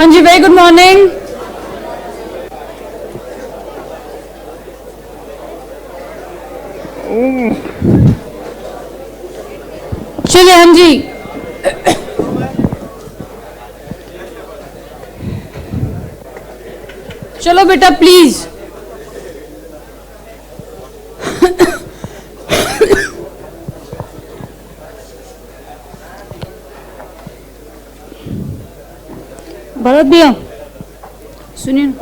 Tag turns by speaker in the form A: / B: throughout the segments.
A: हाँ जी, very good morning. चलिए हाँ जी, चलो बेटा प्लीज। भरत भैया सुनिए।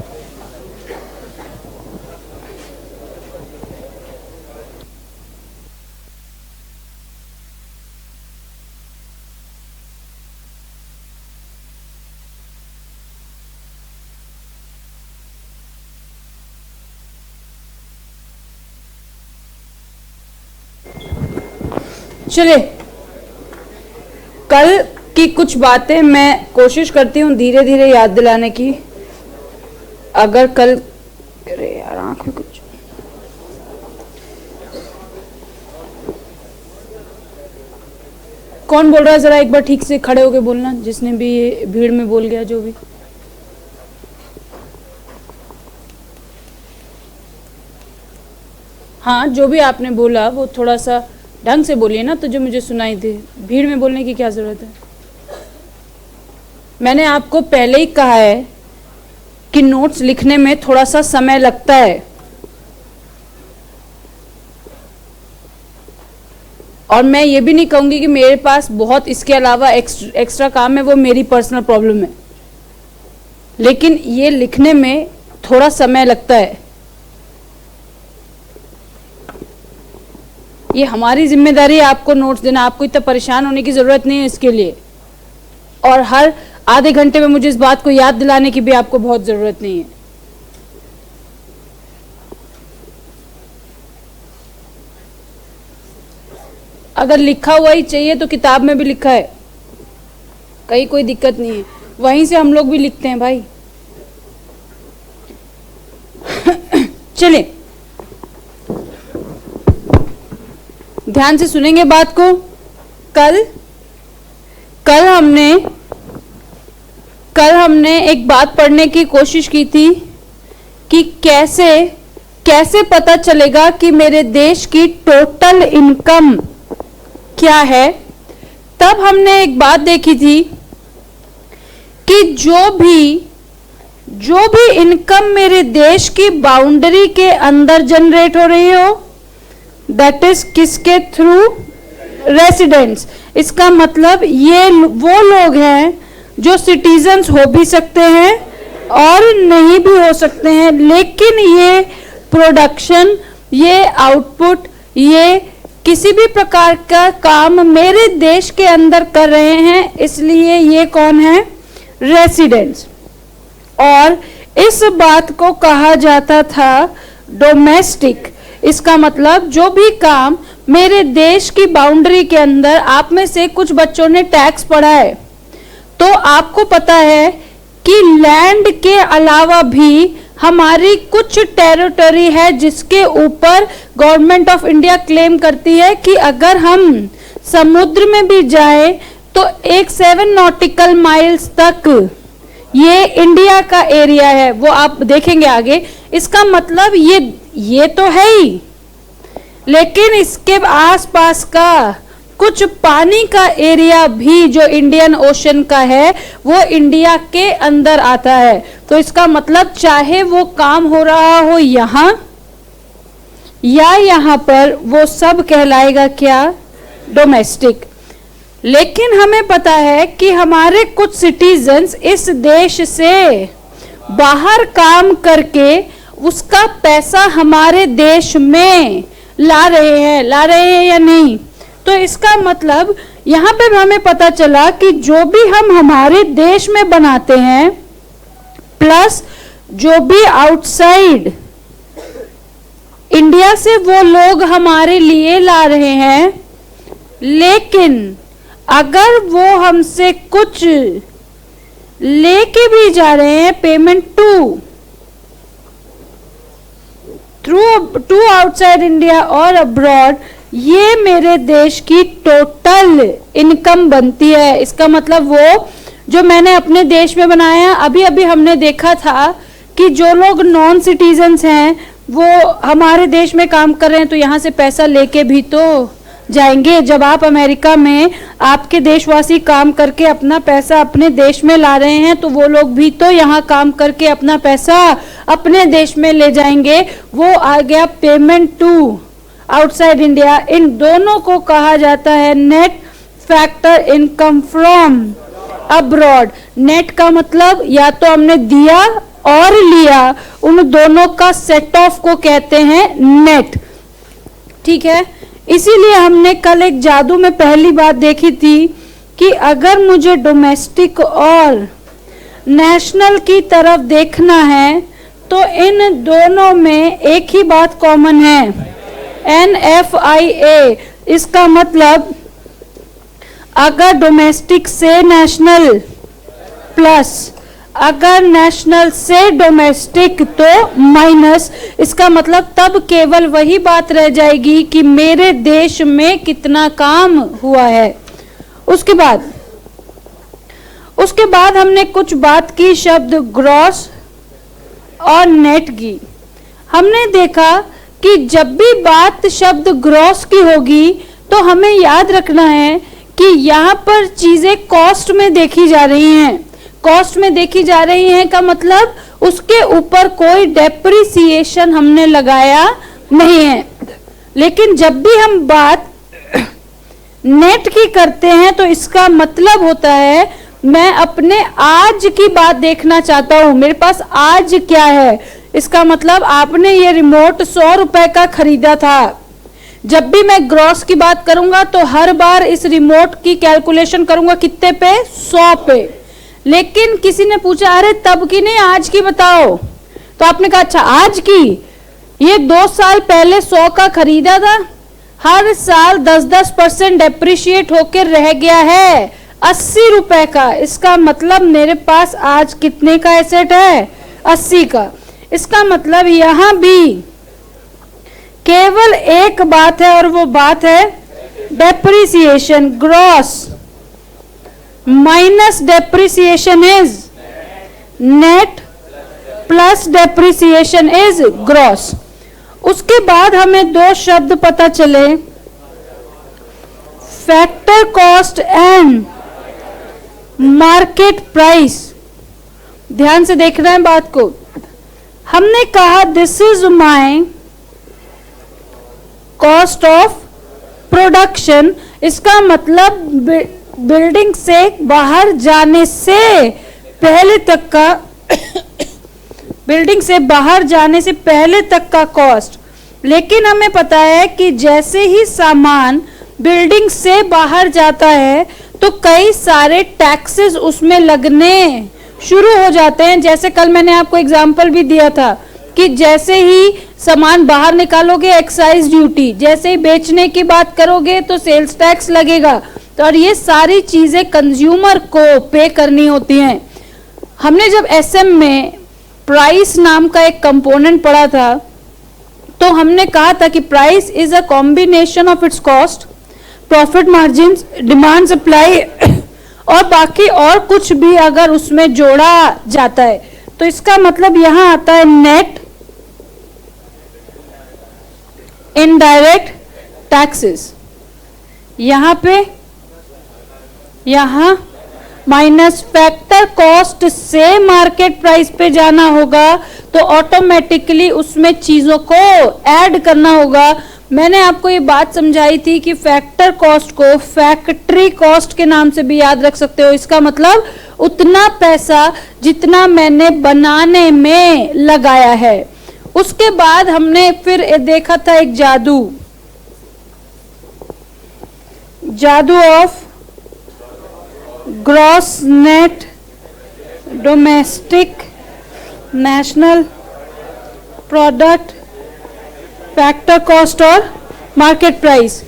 A: चलिए, कल की कुछ बातें मैं कोशिश करती हूँ धीरे धीरे याद दिलाने की। अगर कल, अरे यार आंख में कुछ, कौन बोल रहा है जरा एक बार ठीक से खड़े होके बोलना, जिसने भी ये भीड़ में बोल गया जो भी। हाँ, जो भी आपने बोला वो थोड़ा सा ढंग से बोलिए ना, तो जो मुझे सुनाई दे। भीड़ में बोलने की क्या जरूरत है। मैंने आपको पहले ही कहा है कि नोट्स लिखने में थोड़ा सा समय लगता है, और मैं ये भी नहीं कहूंगी कि मेरे पास बहुत इसके अलावा एक्स्ट्रा काम है, वो मेरी पर्सनल प्रॉब्लम है, लेकिन ये लिखने में थोड़ा समय लगता है। ये हमारी जिम्मेदारी है आपको नोट्स देना। आपको इतना परेशान होने की जरूरत नहीं है इसके लिए, और हर आधे घंटे में मुझे इस बात को याद दिलाने की भी आपको बहुत जरूरत नहीं है। अगर लिखा हुआ ही चाहिए तो किताब में भी लिखा है, कहीं कोई दिक्कत नहीं है, वहीं से हम लोग भी लिखते हैं भाई। चलिए ध्यान से सुनेंगे बात को। कल हमने एक बात पढ़ने की कोशिश की थी कि कैसे पता चलेगा कि मेरे देश की टोटल इनकम क्या है। तब हमने एक बात देखी थी कि जो भी इनकम मेरे देश की बाउंड्री के अंदर जनरेट हो रही हो, दैट इज किसके थ्रू, रेसिडेंट्स। इसका मतलब ये वो लोग हैं जो सिटीजन्स हो भी सकते हैं और नहीं भी हो सकते हैं, लेकिन ये प्रोडक्शन, ये आउटपुट, ये किसी भी प्रकार का काम मेरे देश के अंदर कर रहे हैं, इसलिए ये कौन है, रेसिडेंट्स। और इस बात को कहा जाता था डोमेस्टिक। इसका मतलब जो भी काम मेरे देश की बाउंड्री के अंदर, आप में से कुछ बच्चों ने टैक्स पढ़ा है तो आपको पता है कि लैंड के अलावा भी हमारी कुछ टेरिटरी है जिसके ऊपर गवर्नमेंट ऑफ इंडिया क्लेम करती है कि अगर हम समुद्र में भी जाए तो 7 नॉटिकल माइल्स तक ये इंडिया का एरिया है। वो आप देखेंगे आगे। इसका मतलब ये तो है ही, लेकिन इसके आसपास का कुछ पानी का एरिया भी जो इंडियन ओशन का है वो इंडिया के अंदर आता है। तो इसका मतलब चाहे वो काम हो रहा हो यहाँ या यहाँ पर, वो सब कहलाएगा क्या, डोमेस्टिक। लेकिन हमें पता है कि हमारे कुछ सिटीजन्स इस देश से बाहर काम करके उसका पैसा हमारे देश में ला रहे हैं या नहीं। तो इसका मतलब यहाँ पे हमें पता चला कि जो भी हम हमारे देश में बनाते हैं प्लस जो भी आउटसाइड इंडिया से वो लोग हमारे लिए ला रहे हैं, लेकिन अगर वो हमसे कुछ लेके भी जा रहे हैं पेमेंट टू आउटसाइड इंडिया और अब्रॉड, ये मेरे देश की टोटल इनकम बनती है। इसका मतलब वो जो मैंने अपने देश में बनाया। अभी अभी हमने देखा था कि जो लोग नॉन सिटीजन्स हैं वो हमारे देश में काम कर रहे हैं, तो यहाँ से पैसा लेके भी तो जाएंगे। जब आप अमेरिका में आपके देशवासी काम करके अपना पैसा अपने देश में ला रहे हैं, तो वो लोग भी तो यहाँ काम करके अपना पैसा अपने देश में ले जाएंगे। वो आ गया पेमेंट टू आउटसाइड इंडिया। इन दोनों को कहा जाता है net factor income from abroad. Net का मतलब या तो हमने दिया और लिया, उन दोनों का सेट ऑफ को कहते हैं नेट। ठीक है, इसीलिए हमने कल एक जादू में पहली बात देखी थी कि अगर मुझे डोमेस्टिक और नेशनल की तरफ देखना है तो इन दोनों में एक ही बात कॉमन है, NFIA। इसका मतलब अगर डोमेस्टिक से नेशनल प्लस अगर नेशनल से डोमेस्टिक तो माइनस, इसका मतलब तब केवल वही बात रह जाएगी कि मेरे देश में कितना काम हुआ है। उसके बाद हमने कुछ बात की शब्द ग्रॉस और नेट की। हमने देखा कि जब भी बात शब्द ग्रॉस की होगी तो हमें याद रखना है कि यहाँ पर चीजें कॉस्ट में देखी जा रही हैं। कॉस्ट में देखी जा रही हैं का मतलब उसके ऊपर कोई डेप्रिसिएशन हमने लगाया नहीं है। लेकिन जब भी हम बात नेट की करते हैं तो इसका मतलब होता है मैं अपने आज की बात देखना चाहता हूं, मेरे पास आज क्या है। इसका मतलब आपने ये रिमोट 100 रुपए का खरीदा था। जब भी मैं ग्रॉस की बात करूंगा तो हर बार इस रिमोट की कैलकुलेशन करूंगा कितने पे, 100 पे। लेकिन किसी ने पूछा अरे तब की नहीं आज की बताओ, तो आपने कहा अच्छा आज की, ये 2 साल पहले 100 का खरीदा था, हर साल 10% डेप्रिशिएट होकर रह गया है 80 रुपए का। इसका मतलब मेरे पास आज कितने का एसेट है, 80 का। इसका मतलब यहां भी केवल एक बात है और वो बात है depreciation. Gross minus depreciation is net plus depreciation is gross. उसके बाद हमें 2 शब्द पता चले, factor cost and market price. ध्यान से देखना है बात को। हमने कहा this is my cost of production. इसका मतलब बिल्डिंग से बाहर जाने से पहले तक का बिल्डिंग से बाहर जाने से पहले तक का कॉस्ट। लेकिन हमें पता है कि जैसे ही सामान बिल्डिंग से बाहर जाता है तो कई सारे टैक्सेस उसमें लगने शुरू हो जाते हैं। जैसे कल मैंने आपको एग्जांपल भी दिया था कि जैसे ही सामान बाहर निकालोगे एक्साइज ड्यूटी, जैसे ही बेचने की बात करोगे तो सेल्स टैक्स लगेगा। तो और ये सारी चीजें कंज्यूमर को पे करनी होती हैं। हमने जब एसएम में प्राइस नाम का एक कंपोनेंट पढ़ा था तो हमने कहा था कि price is a combination of its cost, profit margin, demand, supply और बाकी और कुछ भी अगर उसमें जोड़ा जाता है तो इसका मतलब यहां आता है नेट इनडायरेक्ट टैक्सेस। यहां पे यहां माइनस फैक्टर कॉस्ट से मार्केट प्राइस पे जाना होगा तो ऑटोमेटिकली उसमें चीजों को ऐड करना होगा। मैंने आपको ये बात समझाई थी कि फैक्टर कॉस्ट को फैक्ट्री कॉस्ट के नाम से भी याद रख सकते हो। इसका मतलब उतना पैसा जितना मैंने बनाने में लगाया है। उसके बाद हमने फिर देखा था एक जादू of gross net domestic national product factor cost और मार्केट प्राइस।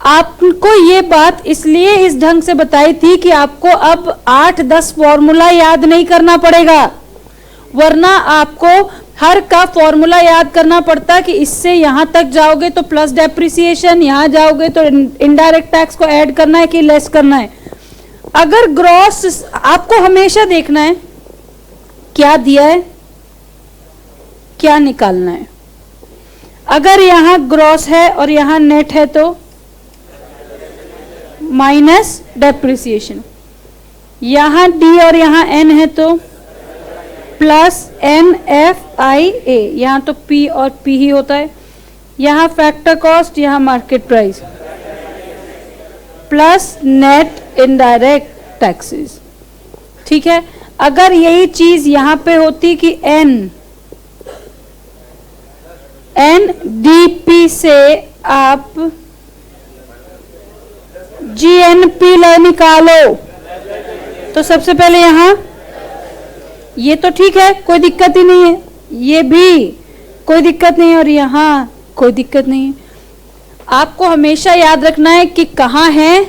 A: आपको ये बात इसलिए इस ढंग से बताई थी कि आपको अब 8-10 फॉर्मूला याद नहीं करना पड़ेगा, वरना आपको हर का फॉर्मूला याद करना पड़ता कि इससे यहां तक जाओगे तो प्लस डेप्रिसिएशन, यहां जाओगे तो इनडायरेक्ट टैक्स को ऐड करना है कि लेस करना है। अगर ग्रॉस, आपको हमेशा देखना है क्या दिया है, क्या निकालना है। अगर यहां ग्रॉस है और यहां नेट है तो माइनस डेप्रिसिएशन, यहां डी और यहां एन है तो प्लस एन एफ आई ए, यहां तो पी और पी ही होता है, यहां फैक्टर कॉस्ट, यहां market price, plus net indirect taxes. ठीक है, अगर यही चीज यहां पे होती कि एन डी से आप जीएनपी निकालो, तो सबसे पहले यहां ये तो ठीक है, कोई दिक्कत ही नहीं है, ये भी कोई दिक्कत नहीं है, और यहां कोई दिक्कत नहीं है। आपको हमेशा याद रखना है कि कहां है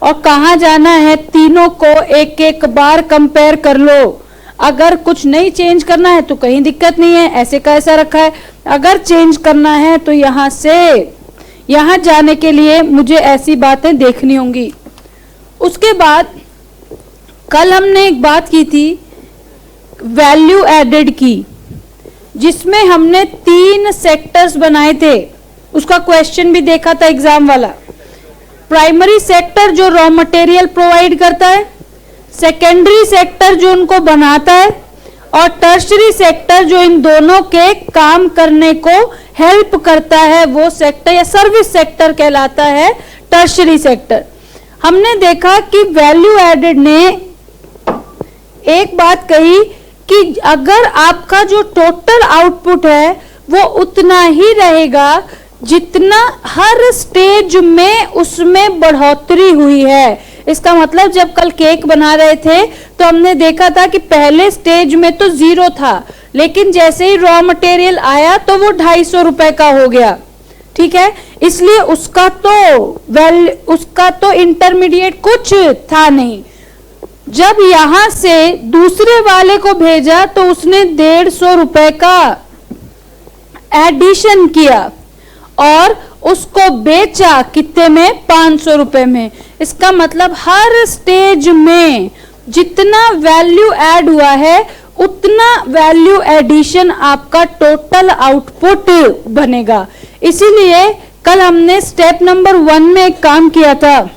A: और कहां जाना है, तीनों को एक एक बार कंपेयर कर लो। अगर कुछ नहीं चेंज करना है तो कहीं दिक्कत नहीं है, ऐसे का ऐसा रखा है। अगर चेंज करना है तो यहां से यहां जाने के लिए मुझे ऐसी बातें देखनी होंगी। उसके बाद कल हमने एक बात की थी वैल्यू एडेड की, जिसमें हमने 3 सेक्टर्स बनाए थे, उसका क्वेश्चन भी देखा था एग्जाम वाला। प्राइमरी सेक्टर जो रॉ मटेरियल प्रोवाइड करता है, सेकेंडरी सेक्टर जो उनको बनाता है, और टर्शरी सेक्टर जो इन दोनों के काम करने को हेल्प करता है, वो सेक्टर या सर्विस सेक्टर कहलाता है टर्शरी सेक्टर। हमने देखा कि वैल्यू एडेड ने एक बात कही कि अगर आपका जो टोटल आउटपुट है वो उतना ही रहेगा जितना हर स्टेज में उसमें बढ़ोतरी हुई है। इसका मतलब जब कल केक बना रहे थे तो हमने देखा था कि पहले स्टेज में तो 0 था, लेकिन जैसे ही रॉ मटेरियल आया तो वो 250 रुपए का हो गया। ठीक है, इसलिए उसका तो इंटरमीडिएट कुछ था नहीं। जब यहां से दूसरे वाले को भेजा तो उसने 150 रुपए का एडिशन किया और उसको बेचा कितने में, 500 रुपए में। इसका मतलब हर स्टेज में जितना वैल्यू ऐड हुआ है उतना वैल्यू एडिशन आपका टोटल आउटपुट बनेगा। इसीलिए कल हमने स्टेप नंबर 1 में एक काम किया था,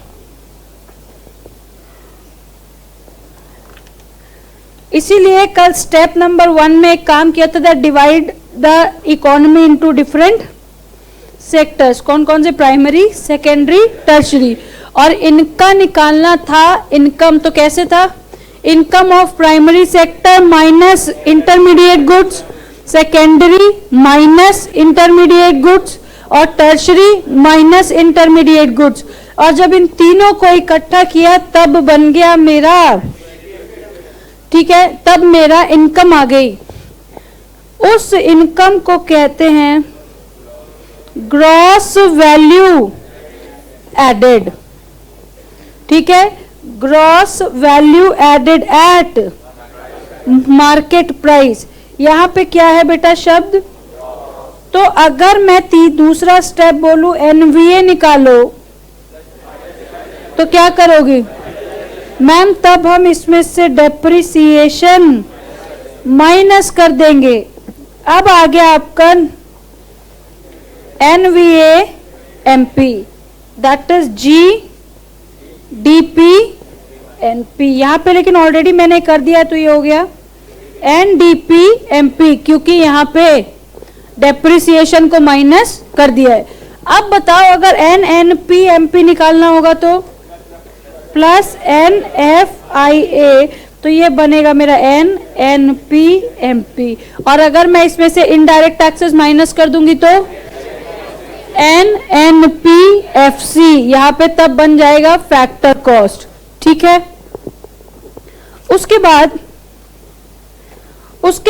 A: इसीलिए कल स्टेप नंबर 1 में एक काम किया था that divide the economy into different sectors. कौन कौन से, प्राइमरी, सेकेंडरी, टर्शरी, और इनका निकालना था इनकम। तो कैसे था, income of primary sector minus intermediate goods, secondary minus intermediate goods, और टर्शरी माइनस इंटरमीडिएट गुड्स। और जब इन तीनों को इकट्ठा किया तब बन गया मेरा, ठीक है, तब मेरा इनकम आ गई। उस इनकम को कहते हैं ग्रॉस वैल्यू एडेड। ठीक है, gross value added at market price. यहां पे क्या है बेटा शब्द, तो अगर मैं दूसरा स्टेप बोलूं एनवीए निकालो तो क्या करोगे मैम, तब हम इसमें से डेप्रिसिएशन माइनस कर देंगे। अब आ गया आपका NVA MP, that is GDP NP. यहां पे लेकिन ऑलरेडी मैंने कर दिया तो ये हो गया एनडीपी एमपी, क्योंकि यहां पे डेप्रिसिएशन को माइनस कर दिया है। अब बताओ अगर एनएनपी एमपी निकालना होगा तो प्लस एनएफआईए, तो ये बनेगा मेरा एनएनपी एमपी। और अगर मैं इसमें से इनडायरेक्ट टैक्सेस माइनस कर दूंगी तो एनएनपीएफसी, यहां पे तब बन जाएगा फैक्टर कॉस्ट। ठीक है, उसके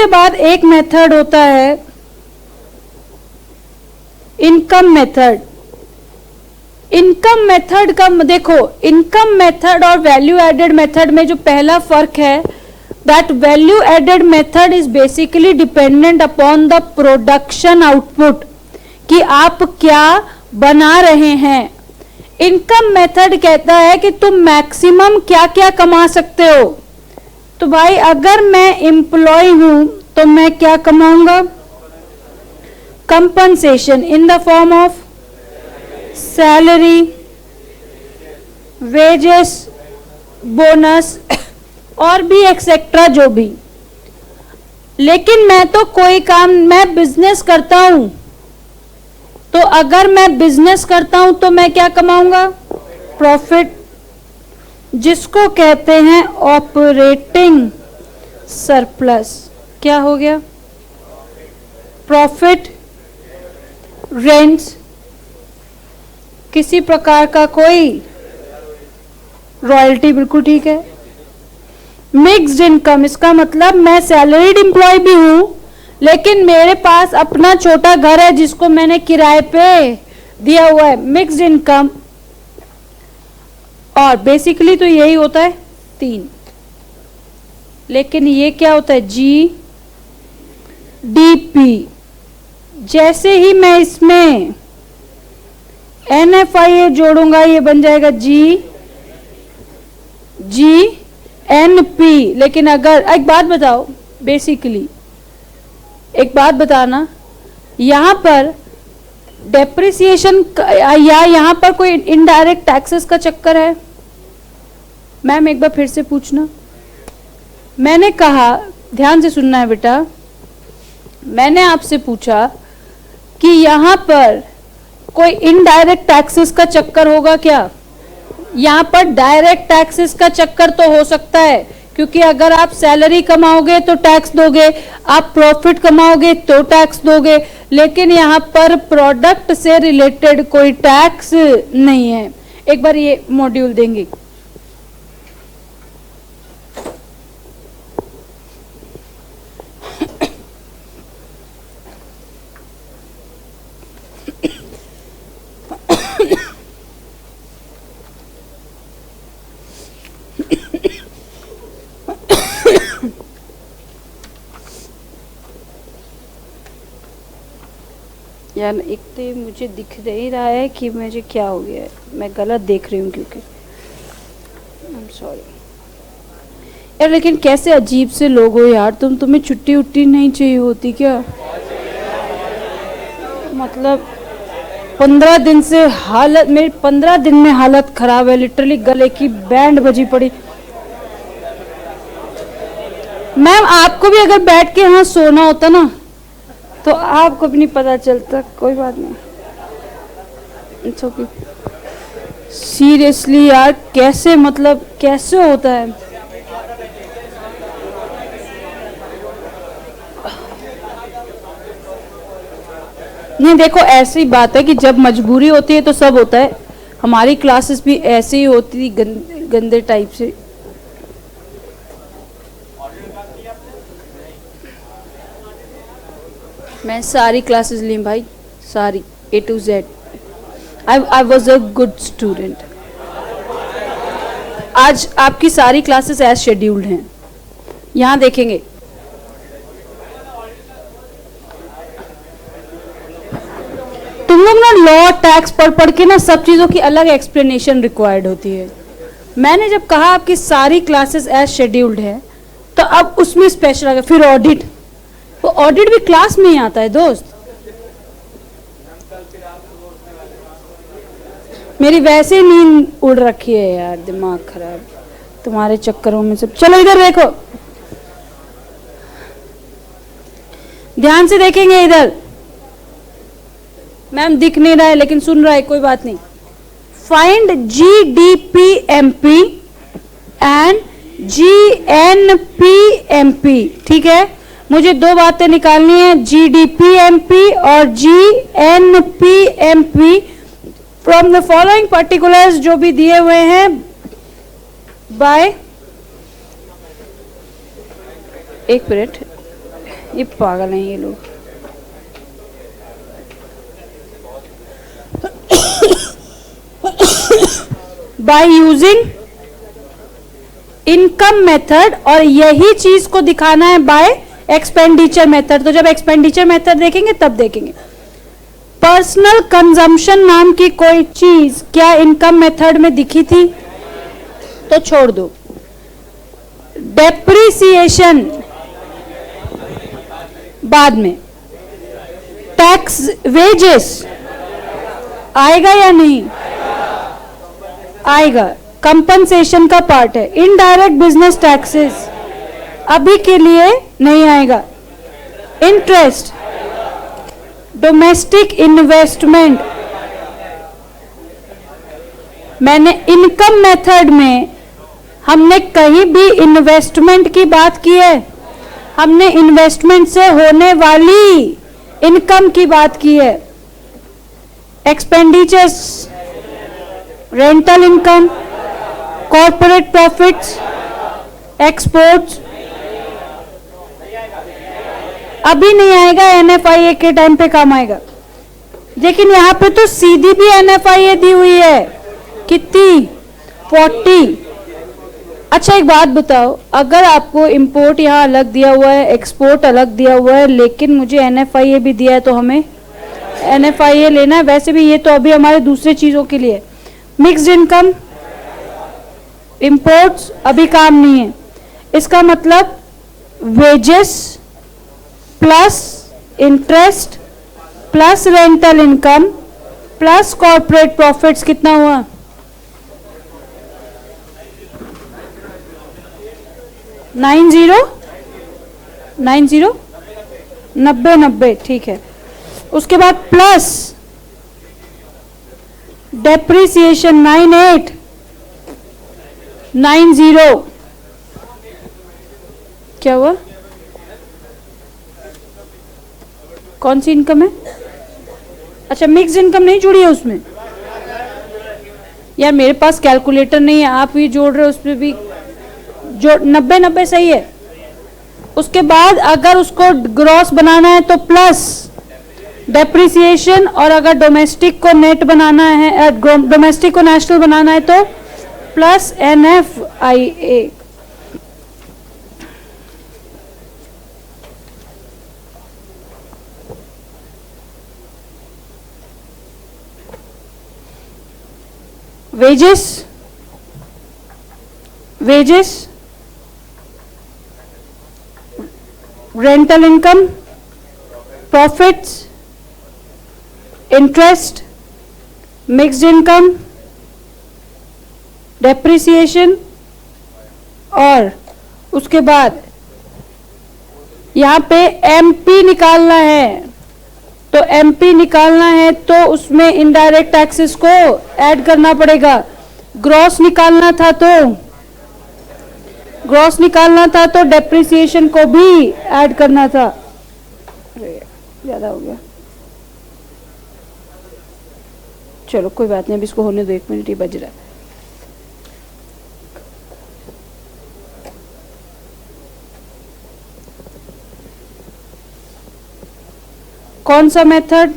A: बाद एक मेथड होता है इनकम मेथड। इनकम मेथड का देखो, इनकम मेथड और वैल्यू एडेड मेथड में जो पहला फर्क है, that value added method is basically dependent upon the production output, कि आप क्या बना रहे हैं। इनकम मेथड कहता है कि तुम मैक्सिमम क्या क्या कमा सकते हो। तो भाई अगर मैं एम्प्लॉय हूं तो मैं क्या कमाऊंगा? Compensation in the form of salary, wages, bonus और भी एक्सेट्रा जो भी। लेकिन मैं तो कोई काम, मैं बिजनेस करता हूं, तो अगर मैं बिजनेस करता हूं तो मैं क्या कमाऊंगा? प्रॉफिट, जिसको कहते हैं ऑपरेटिंग सरप्लस। क्या हो गया? प्रॉफिट, रेंट्स, किसी प्रकार का कोई रॉयल्टी, बिल्कुल ठीक है। मिक्स्ड इनकम, इसका मतलब मैं सैलरीड एम्प्लॉय भी हूं लेकिन मेरे पास अपना छोटा घर है जिसको मैंने किराए पे दिया हुआ है, मिक्स्ड इनकम। और बेसिकली तो यही होता है 3। लेकिन ये क्या होता है? GDP। जैसे ही मैं इसमें NFIA जोड़ूंगा ये बन जाएगा GNP। लेकिन अगर एक बात बताओ, बेसिकली एक बात बताना, यहां पर डेप्रिसिएशन या यहां पर कोई इनडायरेक्ट टैक्सेस का चक्कर है? मैम एक बार फिर से पूछना। मैंने कहा, ध्यान से सुनना है बेटा, मैंने आपसे पूछा कि यहां पर कोई इनडायरेक्ट टैक्सेस का चक्कर होगा क्या? यहां पर डायरेक्ट टैक्सेस का चक्कर तो हो सकता है, क्योंकि अगर आप सैलरी कमाओगे तो टैक्स दोगे, आप प्रॉफिट कमाओगे तो टैक्स दोगे, लेकिन यहां पर प्रोडक्ट से रिलेटेड कोई टैक्स नहीं है। एक बार ये मॉड्यूल देंगे। यार एक तो ये मुझे दिख नहीं रहा है कि मुझे क्या हो गया है, मैं गलत देख रही हूँ क्योंकि आई एम सॉरी यार। लेकिन कैसे अजीब से लोग हो यार, तुम्हें छुट्टी उट्टी नहीं चाहिए होती क्या? मतलब 15 दिन से हालत मेरी 15 दिन में हालत खराब है, लिटरली गले की बैंड बजी पड़ी। मैम आपको भी अगर बैठ के यहाँ सोना होता ना तो आपको भी नहीं पता चलता। कोई बात नहीं, इट्स ओके। सीरियसली यार कैसे, मतलब कैसे होता है? नहीं देखो, ऐसी बात है कि जब मजबूरी होती है तो सब होता है। हमारी क्लासेस भी ऐसे ही होती थी, गंदे टाइप से। मैं सारी क्लासेस ली भाई, सारी A to Z। I was a good student। आज आपकी सारी क्लासेस एज शेड्यूल्ड हैं। यहाँ देखेंगे तुम लोग ना, लॉ टैक्स पढ़ के ना सब चीजों की अलग एक्सप्लेनेशन रिक्वायर्ड होती है। मैंने जब कहा आपकी सारी क्लासेस एज शेड्यूल्ड है तो अब उसमें स्पेशल आ गया। फिर ऑडिट, वो ऑडिट भी क्लास में ही आता है दोस्त। मेरी वैसे नींद उड़ रखी है यार, दिमाग खराब तुम्हारे चक्करों में सब। चलो इधर देखो, ध्यान से देखेंगे इधर। मैम दिख नहीं रहा है लेकिन सुन रहा है, कोई बात नहीं। फाइंड GDPMP एंड GNPMP, ठीक है? मुझे 2 बातें निकालनी है, GDPMP और GNPMP from the following particulars जो भी दिए हुए हैं बाय, एक मिनट, ये पागल हैं ये लोग। बाय यूजिंग इनकम मेथड, और यही चीज को दिखाना है बाय एक्सपेंडिचर मेथड। तो जब एक्सपेंडिचर मेथड देखेंगे तब देखेंगे। पर्सनल कंजम्पशन नाम की कोई चीज क्या इनकम मेथड में दिखी थी? तो छोड़ दो। डेप्रिसिएशन बाद में। टैक्स, वेजेस आएगा या नहीं आएगा? कंपनसेशन का पार्ट है। इनडायरेक्ट बिजनेस टैक्सेस अभी के लिए नहीं आएगा। इंटरेस्ट, डोमेस्टिक इन्वेस्टमेंट, मैंने इनकम मेथड में हमने कहीं भी इन्वेस्टमेंट की बात की है? हमने इन्वेस्टमेंट से होने वाली इनकम की बात की है। Expenditures, rental income, corporate profits, exports अभी नहीं आएगा। एनएफआईए के टाइम पे काम आएगा। लेकिन यहां पे तो सीधी भी एनएफआईए दी हुई है। कितनी? 40। अच्छा एक बात बताओ, अगर आपको इंपोर्ट यहाँ अलग दिया हुआ है, एक्सपोर्ट अलग दिया हुआ है, लेकिन मुझे एनएफआईए भी दिया है, तो हमें एनएफआईए लेना है। वैसे भी ये तो अभी हमारे दूसरे चीजों के लिए। मिक्स्ड इनकम, इंपोर्ट्स अभी काम नहीं है। इसका मतलब wages plus interest plus rental income plus corporate profits कितना हुआ? 90, ठीक है। उसके बाद प्लस डेप्रिसिएशन 9890 क्या हुआ? कौन सी इनकम है? अच्छा मिक्स इनकम नहीं जुड़ी है उसमें? यार मेरे पास कैलकुलेटर नहीं है, आप ही जोड़ रहे हो उसमें भी। जो 90 सही है। उसके बाद अगर उसको ग्रॉस बनाना है तो प्लस डेप्रिसिएशन, और अगर डोमेस्टिक को नेट बनाना है, डोमेस्टिक को नेशनल बनाना है तो plus NFIA. Wages, rental income, profits, interest, mixed income, depreciation, और उसके बाद यहां पे एमपी निकालना है। तो एमपी निकालना है तो उसमें इनडायरेक्ट टैक्सेस को ऐड करना पड़ेगा। ग्रॉस निकालना था तो डेप्रिसिएशन को भी ऐड करना था। ज्यादा हो गया, चलो कोई बात नहीं, अभी इसको होने दो, 1 मिनट ही बज रहा है। कौन सा मेथड?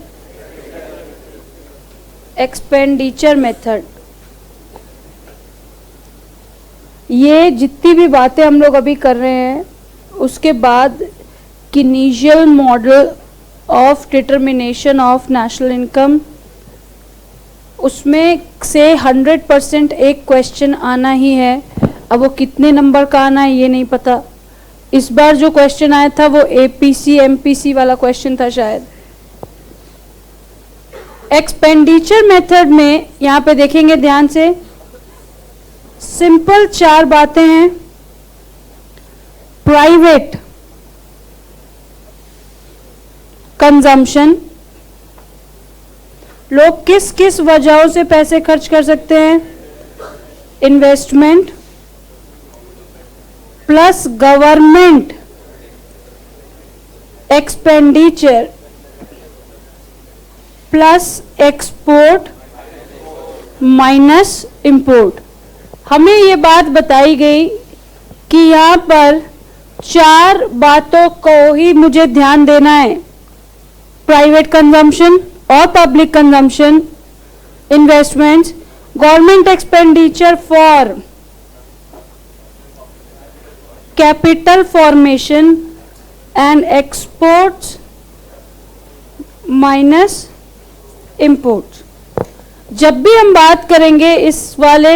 A: Expenditure method. ये जितनी भी बातें हम लोग अभी कर रहे हैं उसके बाद Keynesian model of determination of national income, उसमें से 100% एक क्वेश्चन आना ही है। अब वो कितने नंबर का आना है ये नहीं पता। इस बार जो क्वेश्चन आया था वो एपीसी एमपीसी वाला क्वेश्चन था शायद। एक्सपेंडिचर मेथड में यहां पे देखेंगे ध्यान से, सिंपल 4 बातें हैं। प्राइवेट कंजम्पशन, लोग किस किस वजहों से पैसे खर्च कर सकते हैं? Investment plus government expenditure plus export minus import. हमें ये बात बताई गई कि यहां पर 4 बातों को ही मुझे ध्यान देना है। प्राइवेट कंजम्पशन और public consumption, investments, government expenditure for capital formation and exports minus import. जब भी हम बात करेंगे इस वाले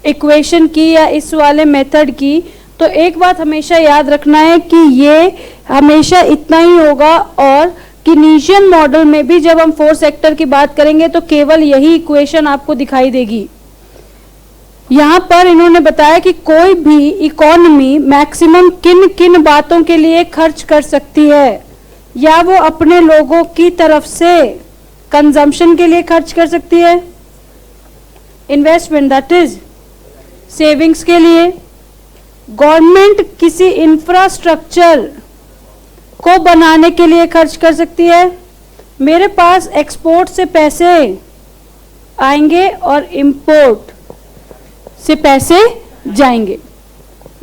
A: इक्वेशन की या इस वाले मेथड की, तो एक बात हमेशा याद रखना है कि ये हमेशा इतना ही होगा, और कीनीशियन मॉडल में भी जब हम फोर्थ सेक्टर की बात करेंगे तो केवल यही इक्वेशन आपको दिखाई देगी। यहां पर इन्होंने बताया कि कोई भी इकोनॉमी मैक्सिमम किन किन बातों के लिए खर्च कर सकती है, या वो अपने लोगों की तरफ से कंजम्पशन के लिए खर्च कर सकती है, इन्वेस्टमेंट दैट इज सेविंग्स के लिए, गवर्नमेंट किसी इंफ्रास्ट्रक्चर को बनाने के लिए खर्च कर सकती है, मेरे पास एक्सपोर्ट से पैसे आएंगे और इंपोर्ट से पैसे जाएंगे।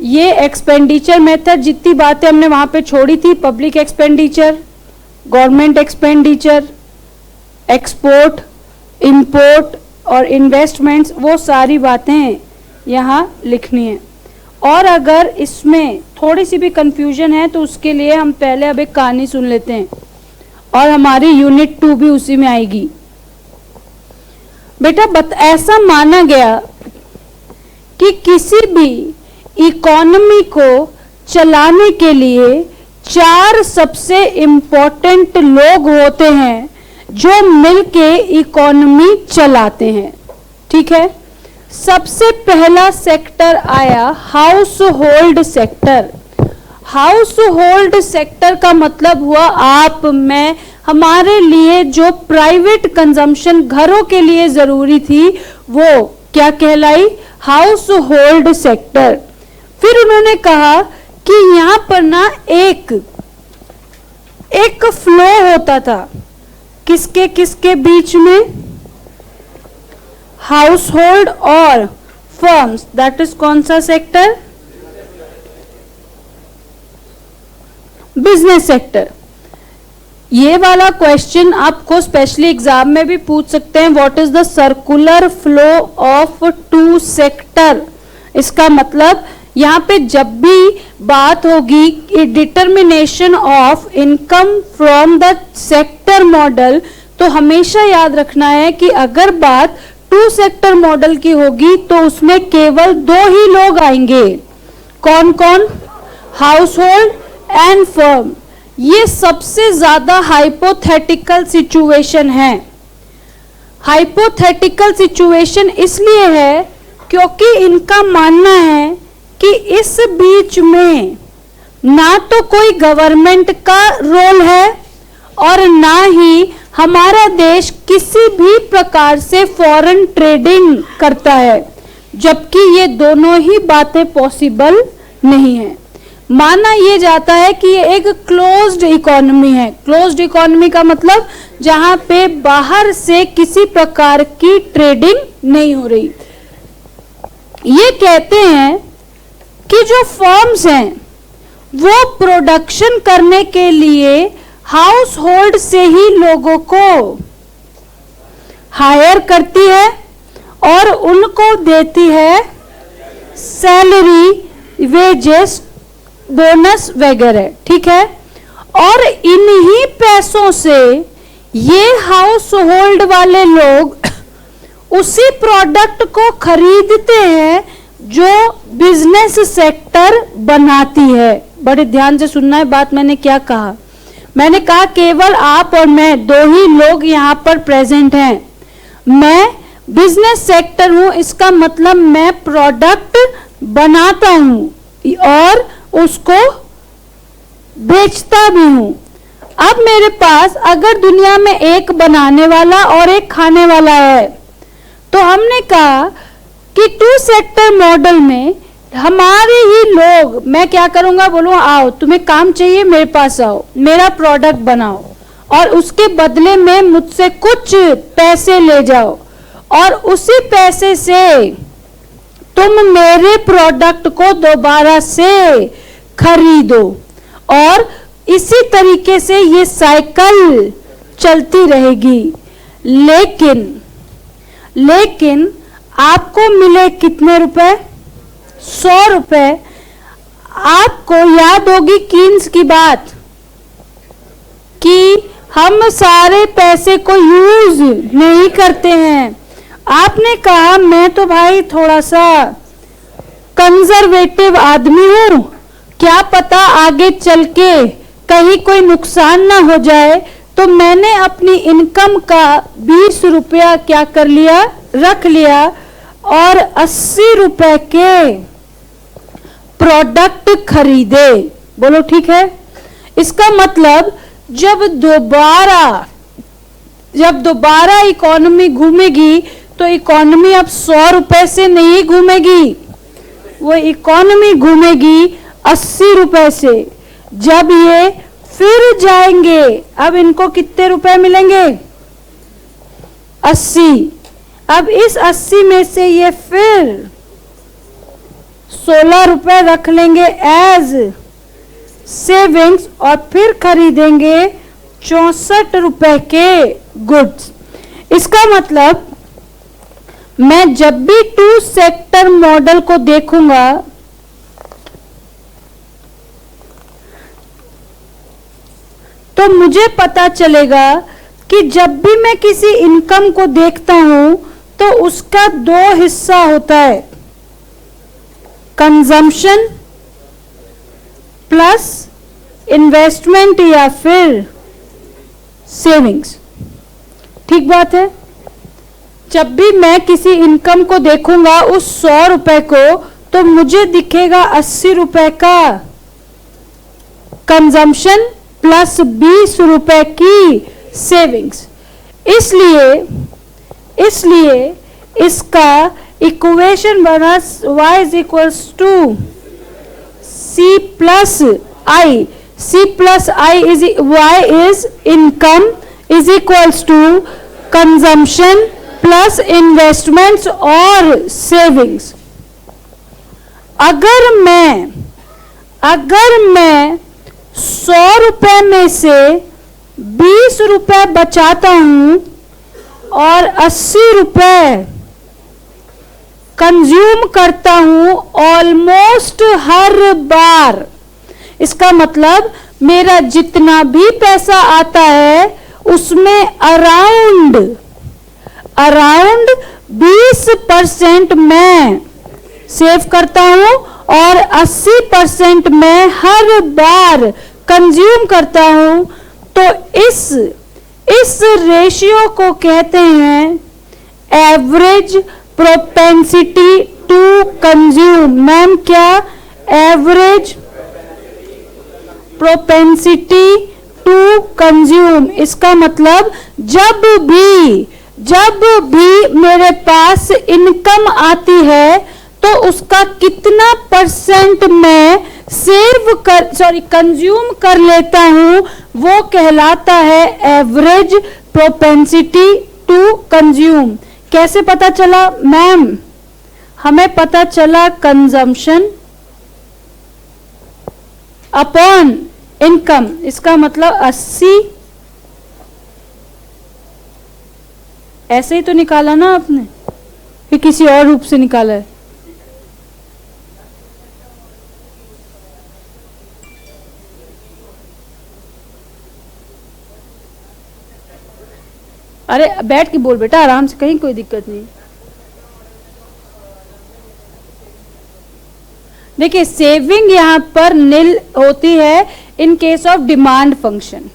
A: ये एक्सपेंडिचर मेथड, जितनी बातें हमने वहां पे छोड़ी थी, public expenditure, government expenditure, export, import और इन्वेस्टमेंट्स, वो सारी बातें यहाँ लिखनी है। और अगर इसमें थोड़ी सी भी कंफ्यूजन है तो उसके लिए हम पहले अब एक कहानी सुन लेते हैं, और हमारी यूनिट 2 भी उसी में आएगी। बेटा ऐसा माना गया कि किसी भी इकोनॉमी को चलाने के लिए 4 सबसे इंपॉर्टेंट लोग होते हैं जो मिलके इकोनॉमी चलाते हैं। ठीक है, सबसे पहला सेक्टर आया house hold sector. House hold sector का मतलब हुआ आप, मैं, हमारे लिए जो प्राइवेट कंजम्पशन घरों के लिए जरूरी थी वो क्या कहलाई, हाउस होल्ड सेक्टर। फिर उन्होंने कहा कि यहां पर ना एक फ्लो होता था, किसके किसके बीच में, हाउस होल्ड और फर्म्स, दैट इज कौन सा सेक्टर, बिजनेस सेक्टर। ये वाला क्वेश्चन आपको स्पेशली एग्जाम में भी पूछ सकते हैं, what is the circular flow of 2 sector. इसका मतलब यहाँ पे जब भी बात होगी determination of income from the sector model, तो हमेशा याद रखना है कि अगर बात 2 सेक्टर मॉडल की होगी तो उसमें केवल 2 ही लोग आएंगे। कौन कौन, हाउस होल्ड एंड फर्म। ये सबसे ज्यादा हाइपोथेटिकल सिचुएशन है। हाइपोथेटिकल सिचुएशन इसलिए है क्योंकि इनका मानना है कि इस बीच में ना तो कोई गवर्नमेंट का रोल है और ना ही हमारा देश किसी भी प्रकार से फॉरेन ट्रेडिंग करता है, जबकि ये दोनों ही बातें पॉसिबल नहीं है। माना यह जाता है कि ये एक क्लोज्ड इकोनॉमी है। क्लोज्ड इकोनॉमी का मतलब जहां पे बाहर से किसी प्रकार की ट्रेडिंग नहीं हो रही। ये कहते हैं कि जो फर्म्स हैं वो प्रोडक्शन करने के लिए हाउस होल्ड से ही लोगों को हायर करती है और उनको देती है सैलरी, वेजेस, बोनस वगैरह। ठीक है, और इन्हीं पैसों से ये हाउस होल्ड वाले लोग उसी प्रोडक्ट को खरीदते हैं जो बिजनेस सेक्टर बनाती है। बड़े ध्यान से सुनना है बात, मैंने क्या कहा। मैंने कहा केवल आप और मैं 2 ही लोग यहां पर प्रेजेंट हैं। मैं बिजनेस सेक्टर हूं, इसका मतलब मैं प्रोडक्ट बनाता हूं और उसको बेचता भी हूं। अब मेरे पास अगर दुनिया में एक बनाने वाला और एक खाने वाला है, तो हमने कहा कि 2 सेक्टर मॉडल में हमारे ही लोग, मैं क्या करूंगा, बोलूँ आओ तुम्हें काम चाहिए मेरे पास आओ, मेरा प्रोडक्ट बनाओ और उसके बदले में मुझसे कुछ पैसे ले जाओ और उसी पैसे से तुम मेरे प्रोडक्ट को दोबारा से खरीदो, और इसी तरीके से ये साइकिल चलती रहेगी। लेकिन आपको मिले कितने रुपए, 100 रुपए। आपको याद होगी कीन्स की बात कि हम सारे पैसे को यूज नहीं करते हैं। आपने कहा मैं तो भाई थोड़ा सा कंजर्वेटिव आदमी हूं, क्या पता आगे चल के कहीं कोई नुकसान ना हो जाए, तो मैंने अपनी इनकम का 20 रुपया क्या कर लिया, रख लिया और 80 रुपए के प्रोडक्ट खरीदे। बोलो ठीक है। इसका मतलब जब दोबारा इकोनॉमी घूमेगी तो इकोनॉमी अब 100 रुपए से नहीं घूमेगी, वो इकोनॉमी घूमेगी 80 रुपए से। जब ये फिर जाएंगे, अब इनको कितने रुपए मिलेंगे, 80। अब इस 80 में से ये फिर 16 रुपए रख लेंगे एज सेविंग्स और फिर खरीदेंगे 64 रुपए के गुड्स। इसका मतलब मैं जब भी 2 सेक्टर मॉडल को देखूंगा तो मुझे पता चलेगा कि जब भी मैं किसी इनकम को देखता हूं तो उसका 2 हिस्सा होता है, कंजम्पशन प्लस इन्वेस्टमेंट या फिर सेविंग्स। ठीक बात है। जब भी मैं किसी इनकम को देखूंगा उस 100 रुपए को, तो मुझे दिखेगा 80 रुपए का कंजम्पशन प्लस 20 रुपए की सेविंग्स। इसलिए इसका इक्वेशन बना y is equals to C plus I। C plus I is y is income is equals to consumption plus investments और सेविंग्स। अगर मैं 100 रुपए में से 20 रुपए बचाता हूं और 80 रुपए कंज्यूम करता हूं ऑलमोस्ट हर बार, इसका मतलब मेरा जितना भी पैसा आता है उसमें अराउंड 20% मैं सेव करता हूं और 80% मैं हर बार कंज्यूम करता हूं। तो इस रेशियो को कहते हैं average propensity to consume. Ma'am क्या? Average propensity to consume. इसका मतलब जब भी मेरे पास इनकम आती है तो उसका कितना परसेंट मैं कंज्यूम कर लेता हूं, वो कहलाता है एवरेज प्रोपेंसिटी टू कंज्यूम। कैसे पता चला मैम? हमें पता चला कंजम्पशन अपॉन इनकम। इसका मतलब 80, ऐसे ही तो निकाला ना आपने, फिर किसी और रूप से निकाला है? अरे बैठ के बोल बेटा, आराम से, कहीं कोई दिक्कत नहीं। देखिए सेविंग यहां पर नील होती है in case of demand function,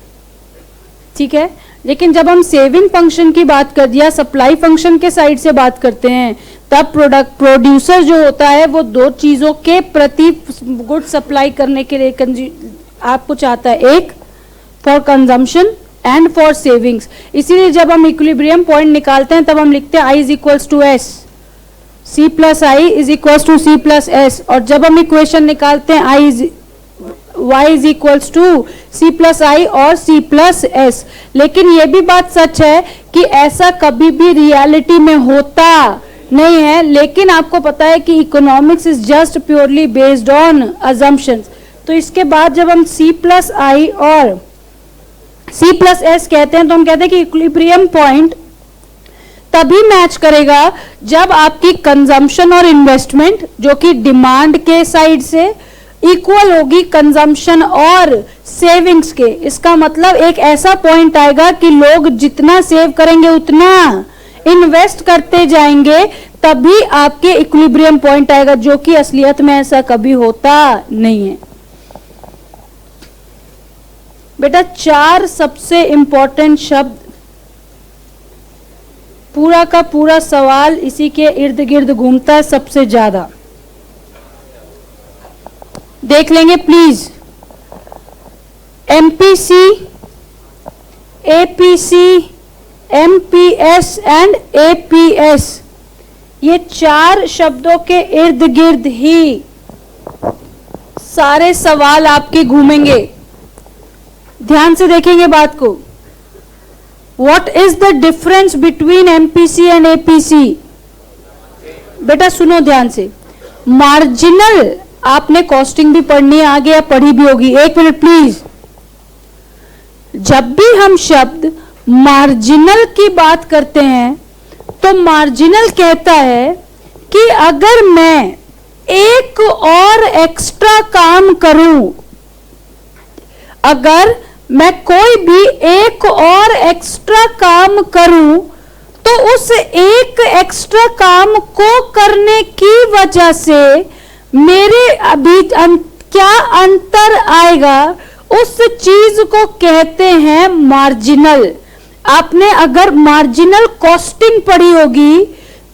A: ठीक है। लेकिन जब हम सेविंग फंक्शन की बात कर दिया, सप्लाई फंक्शन के साइड से बात करते हैं, तब प्रोड्यूसर जो होता है वो 2 चीजों के प्रति गुड सप्लाई करने के लिए आपको चाहता है, एक for consumption and for savings. इसीलिए जब हम इक्विलिब्रियम पॉइंट निकालते हैं तब हम लिखते हैं I is equals to S, C plus I is equals to C plus S. और जब हम इक्वेशन निकालते हैं y is equals to C plus I और C प्लस एस। लेकिन ये भी बात सच है कि ऐसा कभी भी रियलिटी में होता नहीं है। लेकिन आपको पता है कि economics is just purely based on assumptions. तो इसके बाद जब हम C प्लस आई और C प्लस एस कहते हैं तो हम कहते हैं कि इक्विलिब्रियम पॉइंट तभी मैच करेगा जब आपकी कंजम्पशन और इन्वेस्टमेंट, जो कि डिमांड के साइड से इक्वल होगी कंजम्पशन और सेविंग्स के। इसका मतलब एक ऐसा पॉइंट आएगा कि लोग जितना सेव करेंगे उतना इन्वेस्ट करते जाएंगे, तभी आपके इक्विलिब्रियम पॉइंट आएगा, जो कि असलियत में ऐसा कभी होता नहीं है। बेटा 4 सबसे इंपॉर्टेंट शब्द, पूरा का पूरा सवाल इसी के इर्द गिर्द घूमता है सबसे ज्यादा। देख लेंगे please. MPC, APC, MPS and APS, ये 4 शब्दों के इर्द गिर्द ही सारे सवाल आपके घूमेंगे। ध्यान से देखेंगे बात को। What is the difference between MPC and APC? बेटा सुनो ध्यान से। मार्जिनल, आपने कॉस्टिंग भी पढ़नी है, आगे आप पढ़ी भी होगी। 1 मिनट प्लीज। जब भी हम शब्द मार्जिनल की बात करते हैं तो मार्जिनल कहता है कि अगर मैं एक और एक्स्ट्रा काम करूं, अगर मैं कोई भी एक और एक्स्ट्रा काम करूं, तो उस एक एक्स्ट्रा काम को करने की वजह से मेरे अभी क्या अंतर आएगा, उस चीज को कहते हैं मार्जिनल। आपने अगर मार्जिनल कॉस्टिंग पढ़ी होगी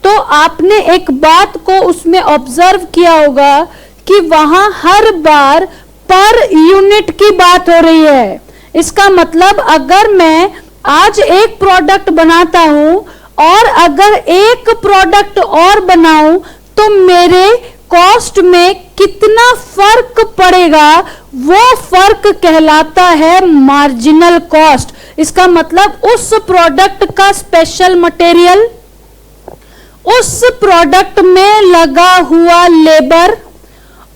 A: तो आपने एक बात को उसमें ऑब्जर्व किया होगा कि वहां हर बार पर यूनिट की बात हो रही है। इसका मतलब अगर मैं आज एक प्रोडक्ट बनाता हूं और अगर एक प्रोडक्ट और बनाऊं तो मेरे कॉस्ट में कितना फर्क पड़ेगा, वो फर्क कहलाता है मार्जिनल कॉस्ट। इसका मतलब उस प्रोडक्ट का स्पेशल मटेरियल, उस प्रोडक्ट में लगा हुआ लेबर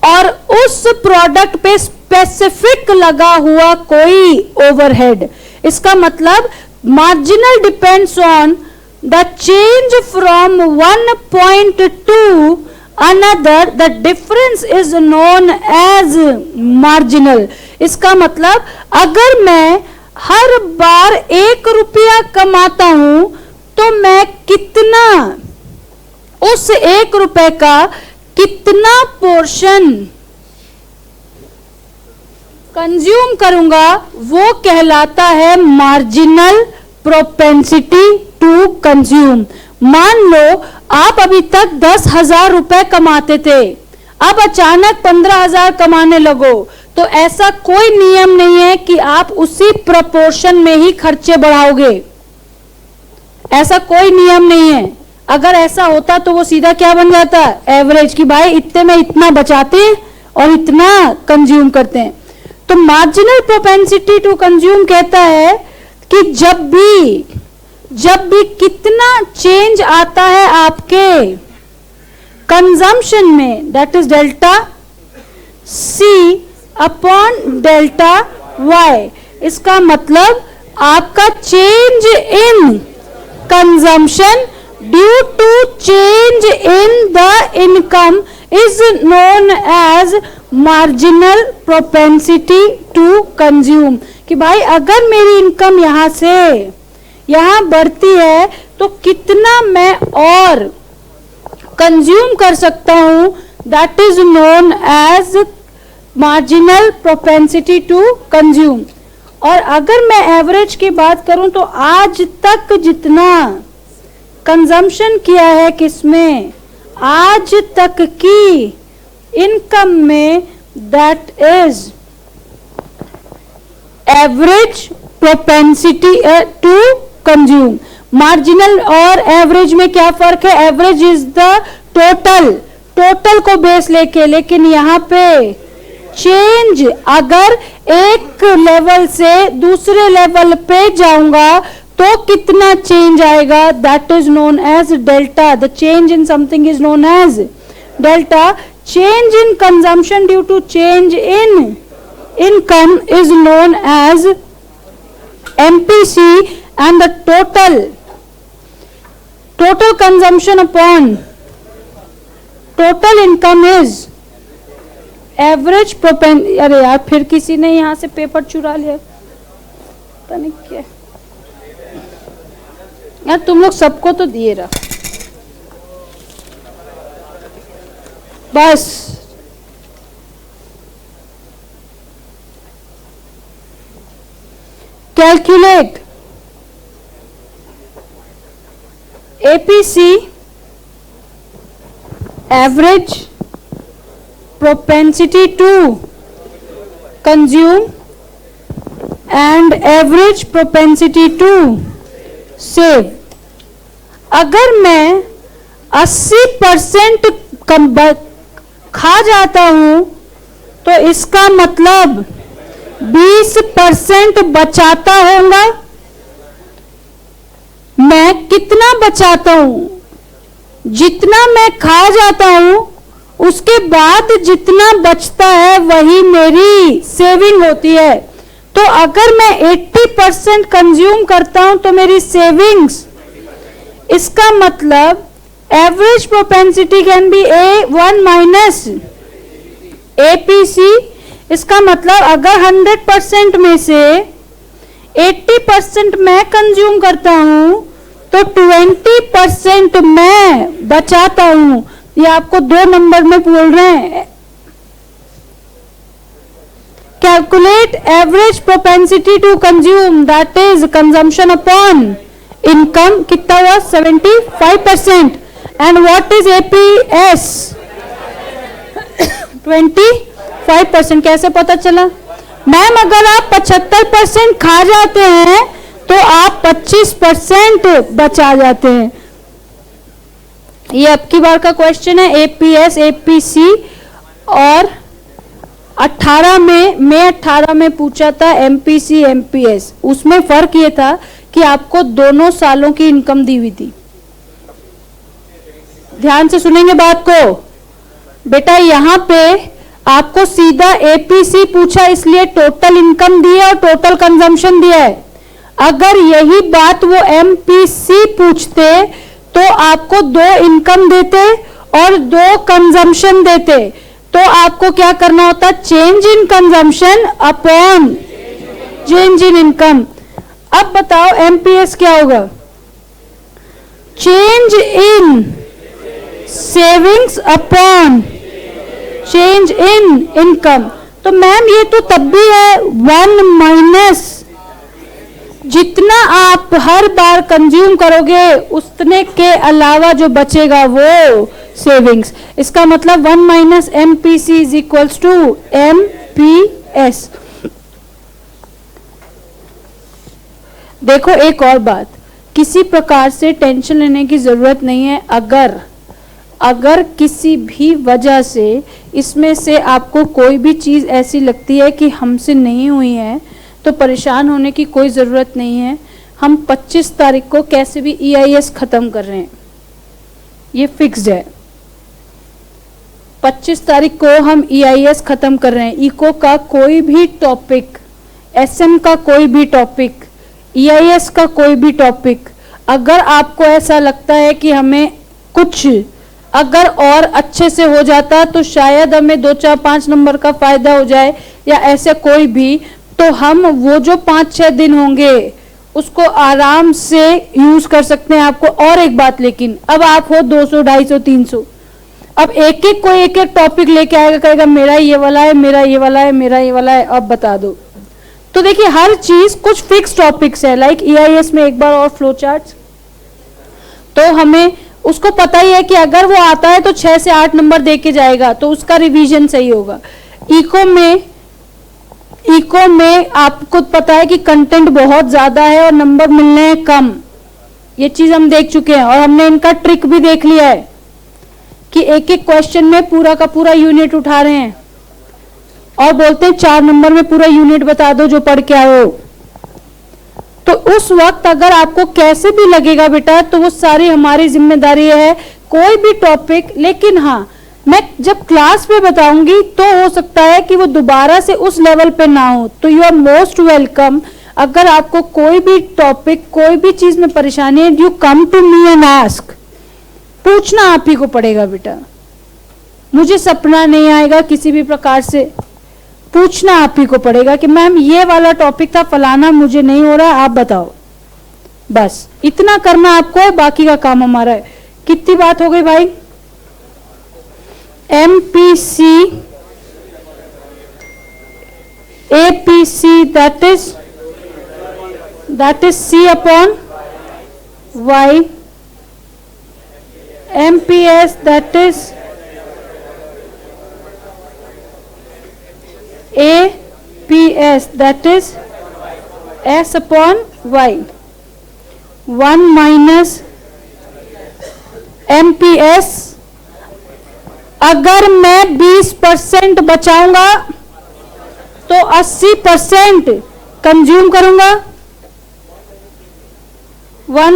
A: और उस प्रोडक्ट पे स्पेसिफिक लगा हुआ कोई ओवरहेड। इसका मतलब marginal depends on the change from one point to another, the difference is known as marginal. इसका मतलब अगर मैं हर बार 1 रुपया कमाता हूं तो मैं कितना, उस 1 रुपए का कितना पोर्शन कंज्यूम करूंगा, वो कहलाता है मार्जिनल प्रोपेंसिटी टू कंज्यूम। मान लो आप अभी तक 10,000 रुपए कमाते थे, अब अचानक 15,000 कमाने लगो, तो ऐसा कोई नियम नहीं है कि आप उसी प्रपोर्शन में ही खर्चे बढ़ाओगे। ऐसा कोई नियम नहीं है। अगर ऐसा होता तो वो सीधा क्या बन जाता, एवरेज, कि भाई इतने में इतना बचाते हैं और इतना कंज्यूम करते हैं। तो मार्जिनल प्रोपेंसिटी टू कंज्यूम कहता है कि जब भी कितना चेंज आता है आपके कंजम्पशन में, that is delta C upon delta Y. इसका मतलब आपका change in consumption due to change in the income is known as marginal propensity to consume. कि भाई अगर मेरी इनकम यहां से यहां बढ़ती है तो कितना मैं और कंज्यूम कर सकता हूं, that is known as marginal propensity to consume. और अगर मैं एवरेज की बात करूं तो आज तक जितना कंजम्पशन किया है, किसमें, आज तक की इनकम में, that is average propensity to consume. Marginal और एवरेज में क्या फर्क है? एवरेज इज द टोटल को बेस लेके, लेकिन यहां पे चेंज, अगर एक लेवल से दूसरे लेवल पे जाऊंगा तो कितना चेंज आएगा, that is known as delta. The change in something is known as delta. Change in consumption due to change in income is known as MPC, and the total consumption upon total income is average propen, अरे यार फिर किसी ने यहाँ से paper चुरा लिया, पता नहीं क्या यार, तुम लोग सबको तो दिए रहा बस। Calculate APC average propensity to consume and average propensity to save। अगर मैं 80% खा जाता हूं तो इसका मतलब 20% बचाता होगा। मैं कितना बचाता हूं? जितना मैं खा जाता हूं उसके बाद जितना बचता है वही मेरी सेविंग होती है। तो अगर मैं 80% कंज्यूम करता हूं तो मेरी सेविंग्स, इसका मतलब average propensity can be A1 minus APC। इसका मतलब अगर 100% में से 80% मैं कंज्यूम करता हूं तो 20% मैं बचाता हूं। ये आपको 2 नंबर में बोल रहे हैं। Calculate average propensity to consume, that is consumption upon income. कितना हुआ? 75%। And what is APS? 25%। कैसे पता चला? मैम अगर आप 75% खा जाते हैं तो आप 25% बचा जाते हैं। ये अब की बार का क्वेश्चन है, एपीएस एपीसी। और 18 में पूछा था एमपीसी एमपीएस। उसमें फर्क ये था कि आपको दोनों सालों की इनकम दी हुई थी। ध्यान से सुनेंगे बात को बेटा। यहां पे आपको सीधा एपीसी पूछा, इसलिए टोटल इनकम दी है और टोटल कंजम्पशन दिया है। अगर यही बात वो एमपीसी पूछते तो आपको 2 इनकम देते और 2 कंजम्पशन देते। तो आपको क्या करना होता? Change in consumption upon change in income. अब बताओ एमपीएस क्या होगा? Change in savings upon change in income. तो मैम ये तो तब भी है 1 माइनस जितना आप हर बार कंज्यूम करोगे उतने के अलावा जो बचेगा वो सेविंग्स। इसका मतलब 1 minus MPC is equals to MPS. देखो एक और बात, किसी प्रकार से टेंशन लेने की जरूरत नहीं है। अगर किसी भी वजह से इसमें से आपको कोई भी चीज ऐसी लगती है कि हमसे नहीं हुई है तो परेशान होने की कोई ज़रूरत नहीं है। हम 25 तारीख को कैसे भी EIS ख़त्म कर रहे हैं, ये फिक्स्ड है। 25 तारीख को हम EIS ख़त्म कर रहे हैं। इको का कोई भी टॉपिक, SM का कोई भी टॉपिक, EIS का कोई भी टॉपिक, अगर आपको ऐसा लगता है कि हमें कुछ अगर और अच्छे से हो जाता तो शायद हमें 2, 4, 5 नंबर का फ़ायदा हो जाए या ऐसे कोई भी, तो हम वो जो 5-6 दिन होंगे उसको आराम से यूज कर सकते हैं। आपको और एक बात, लेकिन अब आप हो 200, 250, 300, अब एक एक कोई एक एक टॉपिक लेके आएगा, कहेगा मेरा ये वाला है, मेरा ये वाला है, मेरा ये वाला है, अब बता दो। तो देखिए हर चीज कुछ फिक्स टॉपिक्स है। लाइक EIS में एक बार और फ्लो चार्ट्स, तो हमें उसको पता ही है कि अगर वो आता है तो 6 से 8 नंबर दे के जाएगा, तो उसका रिवीजन सही होगा। इको में आपको पता है कि कंटेंट बहुत ज्यादा है और नंबर मिलने हैं कम। ये चीज हम देख चुके हैं और हमने इनका ट्रिक भी देख लिया है कि एक एक क्वेश्चन में पूरा का पूरा यूनिट उठा रहे हैं और बोलते हैं 4 नंबर में पूरा यूनिट बता दो जो पढ़ के आए हो। तो उस वक्त अगर आपको कैसे भी लगेगा बेटा, तो वो सारी हमारी जिम्मेदारी है, कोई भी टॉपिक। लेकिन हाँ, मैं जब क्लास में बताऊंगी तो हो सकता है कि वो दोबारा से उस लेवल पे ना हो, तो यू आर मोस्ट वेलकम। अगर आपको कोई भी टॉपिक, कोई भी चीज में परेशानी है, you come to me and ask. पूछना आप ही को पड़ेगा बेटा, मुझे सपना नहीं आएगा किसी भी प्रकार से, पूछना आप ही को पड़ेगा कि मैम ये वाला टॉपिक था फलाना, मुझे नहीं हो रहा, आप बताओ। बस इतना करना आपको है, बाकी का काम हमारा है। कितनी बात हो गई भाई? MPC APC that is C upon Y, MPS that is APS that is S upon Y, 1 minus MPS। अगर मैं 20% बचाऊंगा तो 80% कंज्यूम करूंगा। 1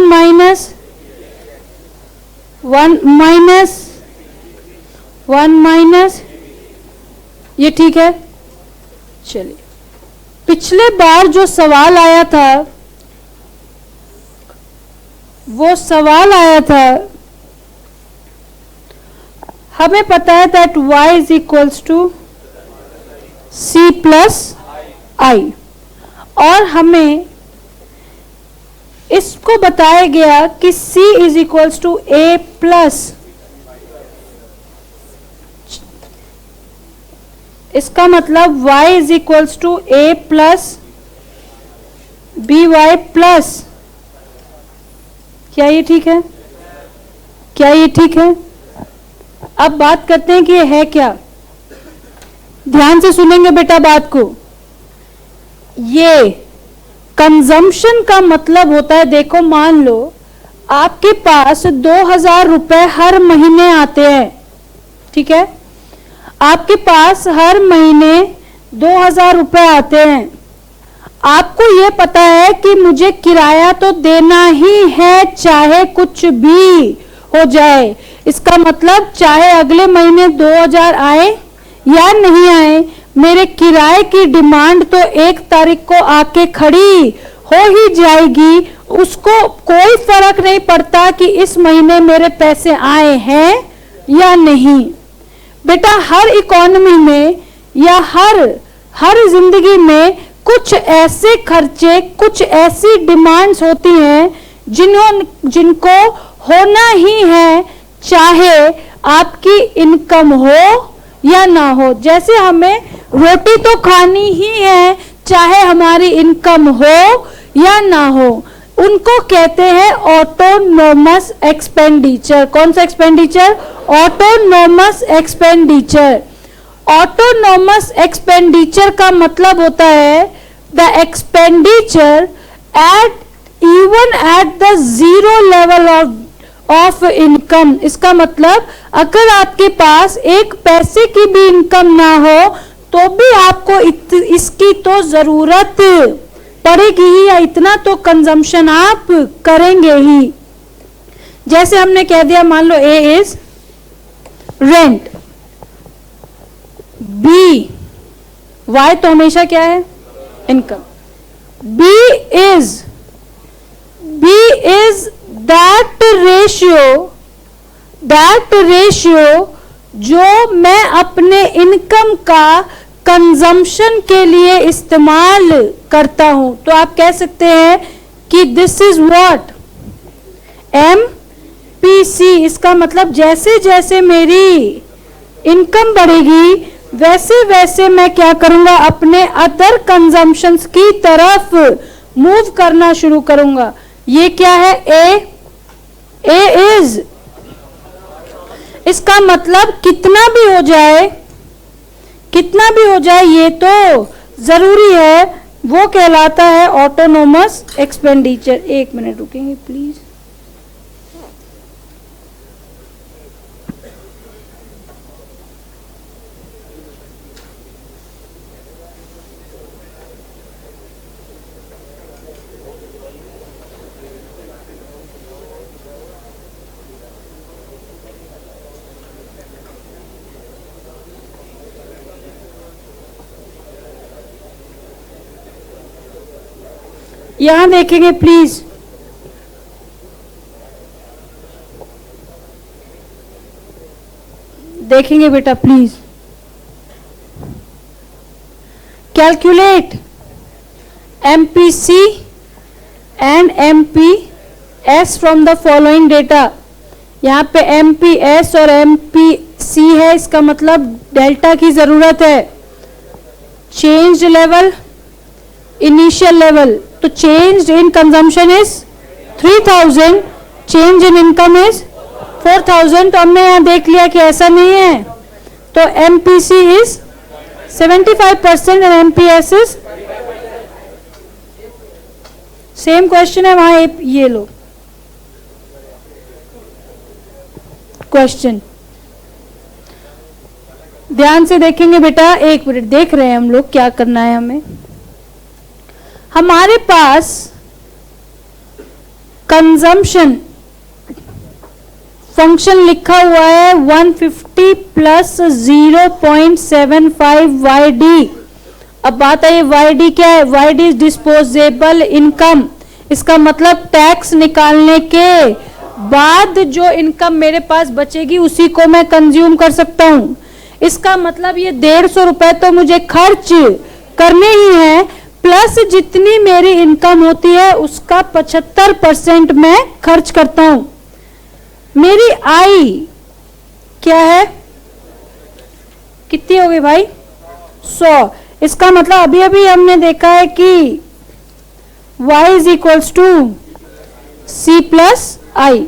A: माइनस ये ठीक है। चलिए, पिछले बार जो सवाल आया था वो सवाल आया था, हमें पता है that y is equals to C plus I, और हमें इसको बताया गया कि C is equals to A plus, इसका मतलब y is equals to A plus BY plus. क्या ये ठीक है? क्या ये ठीक है? अब बात करते हैं कि ये है क्या। ध्यान से सुनेंगे बेटा बात को। ये कंजम्पशन का मतलब होता है, देखो मान लो आपके पास 2000 रुपए हर महीने आते हैं, ठीक है, आपके पास हर महीने 2000 रुपए आते हैं। आपको ये पता है कि मुझे किराया तो देना ही है चाहे कुछ भी हो जाए। इसका मतलब चाहे अगले महीने 2000 आए या नहीं आए, मेरे किराए की डिमांड तो 1 तारीख को आके खड़ी हो ही जाएगी। उसको कोई फर्क नहीं पड़ता कि इस महीने मेरे पैसे आए हैं या नहीं। बेटा हर इकोनॉमी में या हर जिंदगी में कुछ ऐसे खर्चे, कुछ ऐसी डिमांड्स होती हैं जिनको होना ही है चाहे आपकी इनकम हो या ना हो। जैसे हमें रोटी तो खानी ही है चाहे हमारी इनकम हो या ना हो। उनको कहते हैं ऑटोनोमस एक्सपेंडिचर। कौन सा expenditure? Autonomous expenditure. Autonomous expenditure का मतलब होता है the expenditure even at the zero level of income. इसका मतलब अगर आपके पास 1 पैसे की भी इनकम ना हो तो भी आपको इसकी तो जरूरत पड़ेगी ही, या इतना तो कंजम्पशन आप करेंगे ही। जैसे हमने कह दिया, मान लो A is rent, B Y तो हमेशा क्या है? Income. B is that ratio जो मैं अपने इनकम का कंजम्पशन के लिए इस्तेमाल करता हूं। तो आप कह सकते हैं कि दिस इज व्हाट? MPC। इसका मतलब जैसे जैसे मेरी इनकम बढ़ेगी वैसे वैसे मैं क्या करूंगा? अपने अदर कंजम्पशंस की तरफ मूव करना शुरू करूंगा। ये क्या है? A इज, इसका मतलब कितना भी हो जाए ये तो जरूरी है, वो कहलाता है ऑटोनोमस एक्सपेंडिचर। 1 मिनट रुकेंगे प्लीज। यहां देखेंगे प्लीज। देखेंगे बेटा please. Calculate MPC and MPS from the following data. यहाँ पे एमपीएस और एमपीसी है, इसका मतलब डेल्टा की जरूरत है। चेंज लेवल, इनिशियल लेवल, तो change in consumption is 3000, change in income is 4000। तो हमने यहाँ देख लिया कि ऐसा नहीं है, तो MPC is 75% and MPS is, same question है वहां, ये लो क्वेश्चन, ध्यान से देखेंगे बेटा। एक मिनट, देख रहे हैं हम लोग क्या करना है हमें। हमारे पास कंजम्पशन फंक्शन लिखा हुआ है 150 प्लस 0.75 YD। अब बात है YD क्या है? YD is disposable income. इसका मतलब टैक्स निकालने के बाद जो इनकम मेरे पास बचेगी उसी को मैं कंज्यूम कर सकता हूं। इसका मतलब ये 150 रुपए तो मुझे खर्च करने ही है, प्लस जितनी मेरी इनकम होती है उसका 75% मैं खर्च करता हूं। मेरी आय क्या है? कितनी हो गई भाई? 100। इसका मतलब अभी अभी हमने देखा है कि y is equals to C plus I.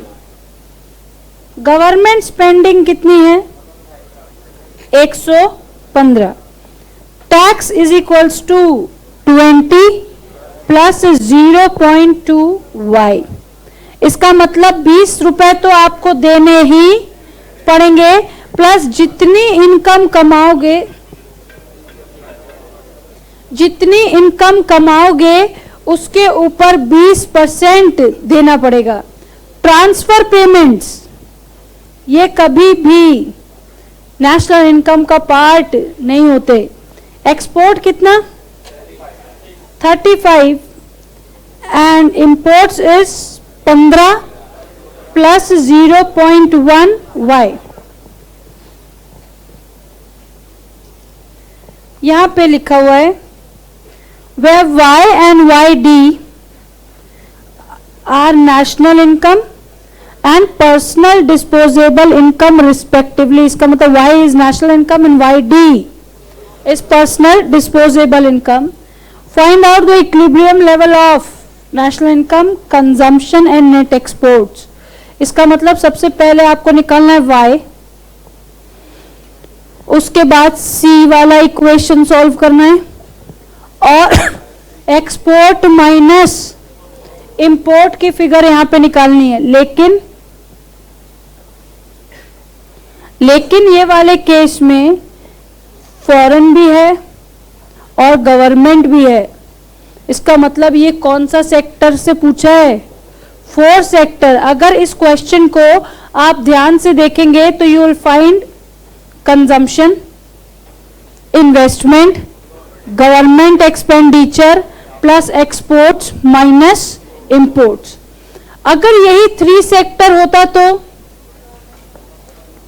A: Government spending कितनी है? 115। Tax is equals to 20 plus 0.2 y। इसका मतलब 20 रुपए तो आपको देने ही पड़ेंगे, प्लस जितनी इनकम कमाओगे उसके ऊपर 20% देना पड़ेगा। ट्रांसफर पेमेंट्स ये कभी भी नेशनल इनकम का पार्ट नहीं होते। एक्सपोर्ट कितना? 35 and imports is 15 plus 0.1 y। यहां पे लिखा हुआ है where y and yd are national income and personal disposable income respectively। इसका मतलब y is national income and yd is personal disposable income। Find out the equilibrium level of national income, consumption and net exports। इसका मतलब सबसे पहले आपको निकालना है y, उसके बाद c वाला इक्वेशन सॉल्व करना है और एक्सपोर्ट माइनस इंपोर्ट की फिगर यहां पे निकालनी है। लेकिन ये वाले केस में फॉरेन भी है और गवर्नमेंट भी है। इसका मतलब ये कौन सा सेक्टर से पूछा है? 4 सेक्टर। अगर इस क्वेश्चन को आप ध्यान से देखेंगे तो you will find consumption, investment, government expenditure plus exports minus imports. अगर यही 3 सेक्टर होता तो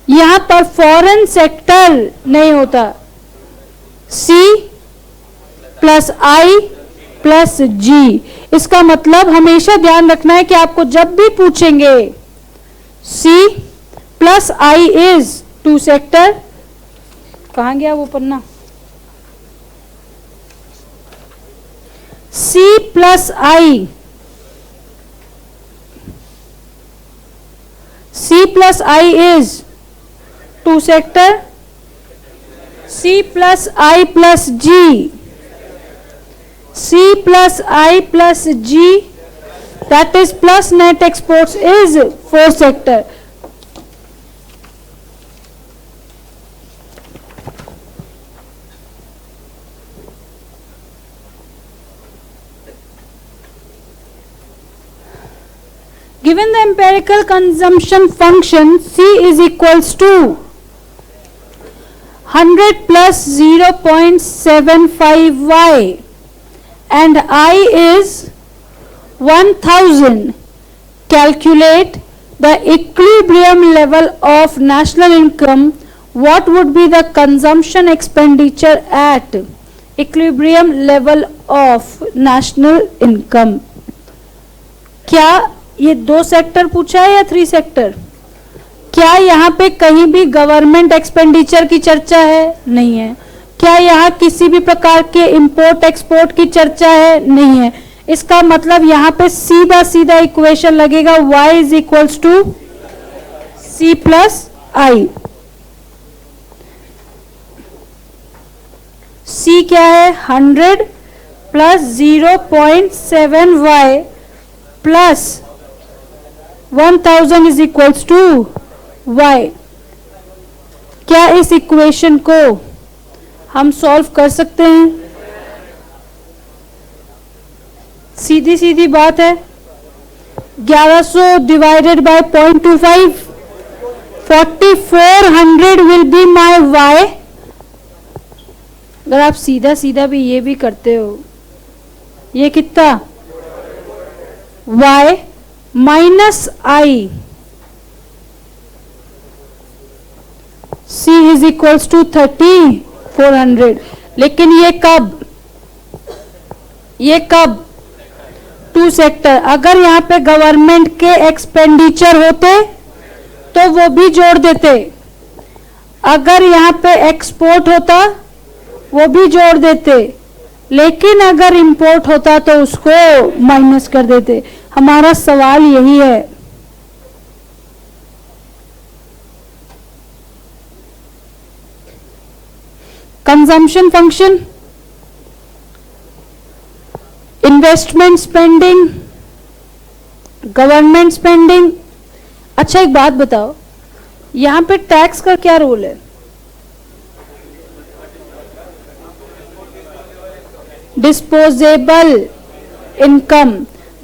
A: यहां पर फॉरेन सेक्टर नहीं होता। C plus I plus G। इसका मतलब हमेशा ध्यान रखना है कि आपको जब भी पूछेंगे C plus I is 2 sector. कहां गया वो पन्ना? C plus I, C plus I is 2 sector, C plus I plus G, C plus I plus G, that is plus net exports is 4 sector. Given the empirical consumption function C is equals to 100 plus 0.75 y and I is 1000, calculate the equilibrium level of national income what would be the consumption expenditure at equilibrium level of national income? क्या ये 2 sector पूछा है या 3 sector? क्या यहाँ पे कहीं भी गवर्नमेंट एक्सपेंडिचर की चर्चा है? नहीं है। क्या यहाँ किसी भी प्रकार के इंपोर्ट एक्सपोर्ट की चर्चा है? नहीं है। इसका मतलब यहाँ पे सीधा सीधा इक्वेशन लगेगा y is equals to c plus I. c क्या है? 100 plus 0.7y plus 1000 is equals to y। क्या इस इक्वेशन को हम सॉल्व कर सकते हैं? सीधी सीधी बात है। 1100 divided by 0.25, 4400 will be my y। अगर आप सीधा सीधा भी ये भी करते हो, ये कितना? y minus I, c is equals to 3400। लेकिन ये कब? ये कब? 2 सेक्टर। अगर यहाँ पे गवर्नमेंट के एक्सपेंडिचर होते तो वो भी जोड़ देते, अगर यहाँ पे एक्सपोर्ट होता वो भी जोड़ देते, लेकिन अगर इंपोर्ट होता तो उसको माइनस कर देते। हमारा सवाल यही है। Consumption function, investment spending, government spending. अच्छा एक बात बताओ, यहां पे टैक्स का क्या रोल है? Disposable income,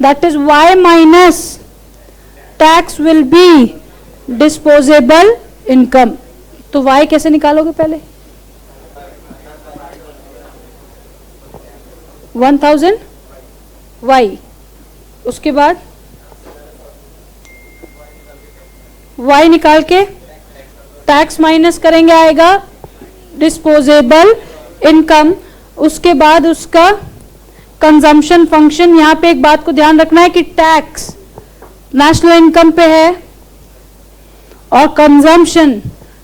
A: that is y minus tax will be disposable income. तो y कैसे निकालोगे? पहले 1000 y, उसके बाद y निकाल के टैक्स माइनस करेंगे, आएगा डिस्पोजेबल इनकम। उसके बाद उसका कंजम्पशन फंक्शन। यहां पे एक बात को ध्यान रखना है कि टैक्स नेशनल इनकम पे है और कंजम्पशन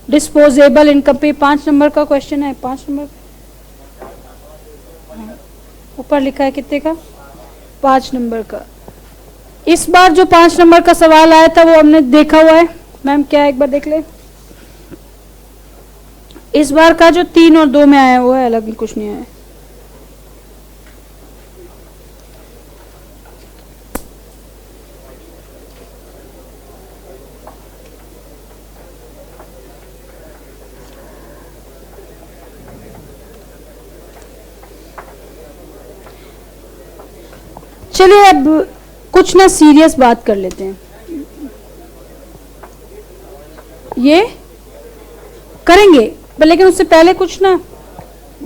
A: डिस्पोजेबल इनकम पे। 5 नंबर का क्वेश्चन है। 5 नंबर ऊपर लिखा है कितने का? 5 नंबर का। इस बार जो 5 नंबर का सवाल आया था वो हमने देखा हुआ है। मैम क्या एक बार देख ले। इस बार का जो 3 और 2 में आया हुआ है, अलग कुछ नहीं आया। चलिए अब कुछ ना सीरियस बात कर लेते हैं। ये करेंगे लेकिन उससे पहले कुछ ना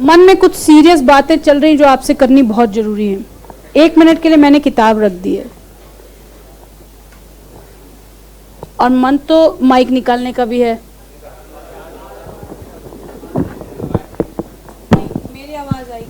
A: मन में कुछ सीरियस बातें चल रही जो आपसे करनी बहुत जरूरी है। 1 मिनट के लिए मैंने किताब रख दी है और मन तो माइक निकालने का भी है। मेरी आवाज आई?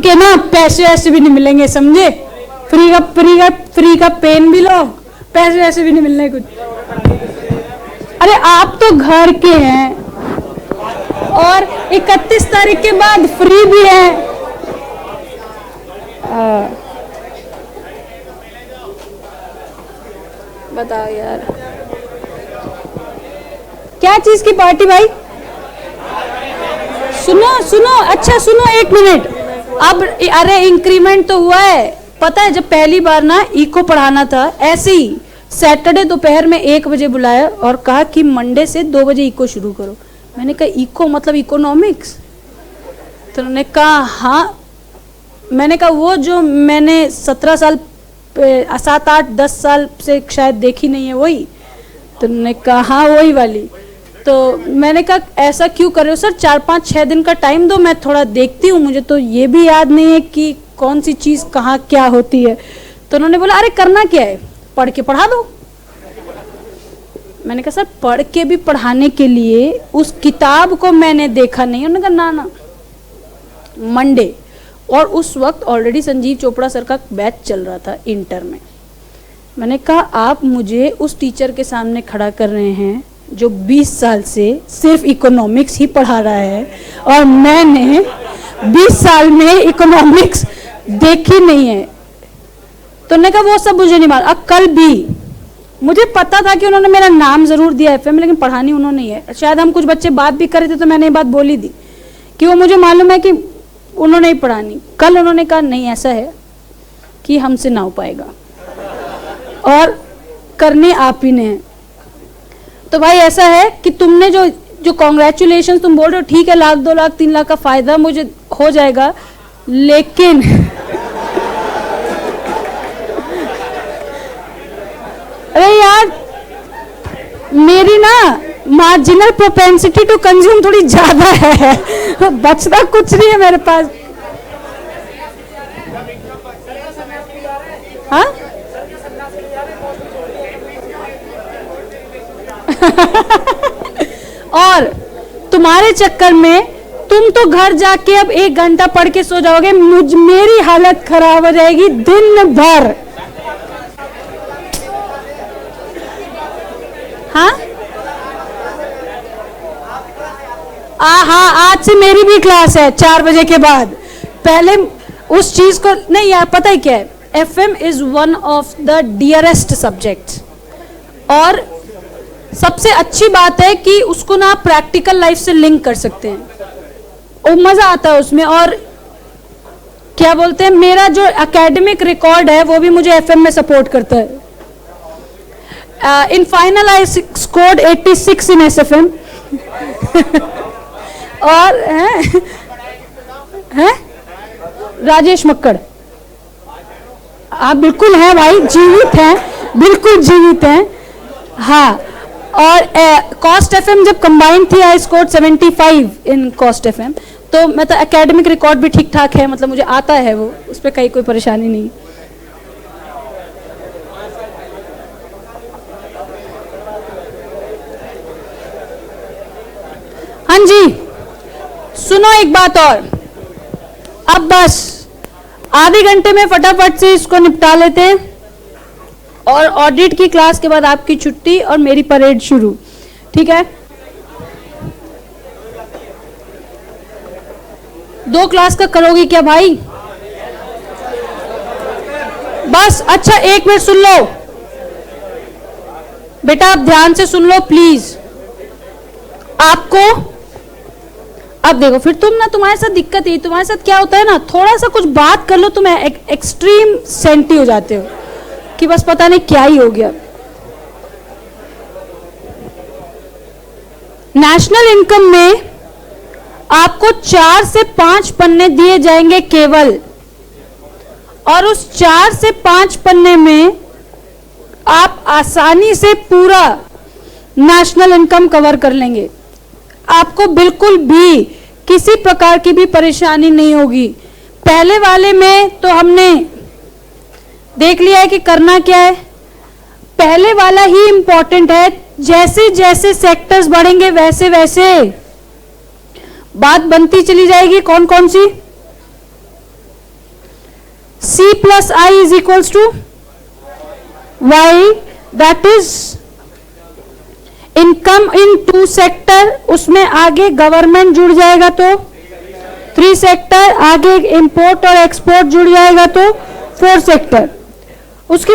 B: के ना पैसे ऐसे भी नहीं मिलेंगे, समझे? फ्री का पेन भी लो, पैसे ऐसे भी नहीं मिलने कुछ। अरे आप तो घर के हैं और 31 तारीख के बाद फ्री भी है। बताओ यार, क्या चीज की पार्टी भाई? सुनो, अच्छा सुनो, 1 मिनट। अब अरे इंक्रीमेंट तो हुआ है, पता है? जब पहली बार ना इको पढ़ाना था, ऐसे ही सैटरडे दोपहर में 1 बजे बुलाया और कहा कि मंडे से 2 बजे इको शुरू करो। मैंने कहा इको मतलब इकोनॉमिक्स? तो उन्होंने कहा हाँ। मैंने कहा वो जो मैंने 17 साल 7 8 10 साल से शायद देखी नहीं है, वही? तो उन्होंने कहा हाँ वही वाली। तो मैंने कहा ऐसा क्यों कर रहे हो सर? 4 5 6 दिन का टाइम दो, मैं थोड़ा देखती हूँ, मुझे तो ये भी याद नहीं है कि कौन सी चीज कहाँ क्या होती है। तो उन्होंने बोला अरे करना क्या है, पढ़ के पढ़ा दो। मैंने कहा सर पढ़ के भी पढ़ाने के लिए उस किताब को मैंने देखा नहीं। उन्होंने कहा ना मंडे। और उस वक्त ऑलरेडी संजीव चोपड़ा सर का बैच चल रहा था इंटर में। मैंने कहा आप मुझे उस टीचर के सामने खड़ा कर रहे हैं जो 20 साल से सिर्फ इकोनॉमिक्स ही पढ़ा रहा है, और मैंने 20 साल में इकोनॉमिक्स देखी नहीं है। तो उन्होंने कहा वो सब मुझे नहीं मालूम। अब कल भी मुझे पता था कि उन्होंने मेरा नाम जरूर दिया एफएम में, लेकिन पढ़ानी उन्होंने ही है। शायद हम कुछ बच्चे बात भी कर रहे थे तो मैंने ये बात बोली दी कि वो मुझे मालूम है कि उन्होंने ही पढ़ानी। कल उन्होंने कहा नहीं ऐसा है कि हमसे ना हो पाएगा और करने आप ही ने है। तो भाई ऐसा है कि तुमने जो कॉन्ग्रेचुलेशन तुम बोल रहे हो, ठीक है, 1 लाख 2 लाख 3 लाख का फायदा मुझे हो जाएगा, लेकिन अरे यार मेरी ना मार्जिनल प्रोपेंसिटी टू कंज्यूम थोड़ी ज्यादा है, बचता कुछ नहीं है मेरे पास। हाँ और तुम्हारे चक्कर में तुम तो घर जाके अब 1 घंटा पढ़ के सो जाओगे, मेरी हालत खराब हो जाएगी दिन भर। हाँ हाँ आज से मेरी भी क्लास है 4 बजे के बाद। पहले उस चीज को नहीं यार, पता है क्या है, FM is one of the dearest subject. और सबसे अच्छी बात है कि उसको ना प्रैक्टिकल लाइफ से लिंक कर सकते हैं और मजा आता है उसमें। और क्या बोलते हैं, मेरा जो एकेडमिक रिकॉर्ड है वो भी मुझे एफएम में सपोर्ट करता है। In final I scored 86 in SFM. और है राजेश मक्कड़, आप बिल्कुल हैं भाई, जीवित हैं, बिल्कुल जीवित हैं। हाँ और कॉस्ट एफएम जब कंबाइन थी I scored 75 in cost FM. तो मतलब एकेडमिक रिकॉर्ड भी ठीक ठाक है, मतलब मुझे आता है वो, उस पर कहीं कोई परेशानी नहीं। हाँ जी सुनो एक बात और, अब बस आधे घंटे में फटाफट से इसको निपटा लेते हैं और ऑडिट की क्लास के बाद आपकी छुट्टी और मेरी परेड शुरू, ठीक है? 2 क्लास का करोगी क्या भाई? बस अच्छा 1 मिनट सुन लो बेटा, आप ध्यान से सुन लो प्लीज। आपको अब देखो, फिर तुम ना, तुम्हारे साथ दिक्कत है, तुम्हारे साथ क्या होता है ना, थोड़ा सा कुछ बात कर लो तुम एक्सट्रीम सेंटी हो जाते हो कि बस पता नहीं क्या ही हो गया। नेशनल इनकम में आपको 4 से 5 पन्ने दिए जाएंगे केवल, और उस 4 से 5 पन्ने में आप आसानी से पूरा नेशनल इनकम कवर कर लेंगे। आपको बिल्कुल भी किसी प्रकार की भी परेशानी नहीं होगी। पहले वाले में तो हमने देख लिया है कि करना क्या है, पहले वाला ही इंपॉर्टेंट है। जैसे जैसे सेक्टर्स बढ़ेंगे वैसे वैसे बात बनती चली जाएगी। कौन कौन सी? C plus I is equals to Y, that is income in 2 sector, उसमें आगे गवर्नमेंट जुड़ जाएगा तो 3 सेक्टर, आगे इंपोर्ट और एक्सपोर्ट जुड़ जाएगा तो 4 सेक्टर। उसके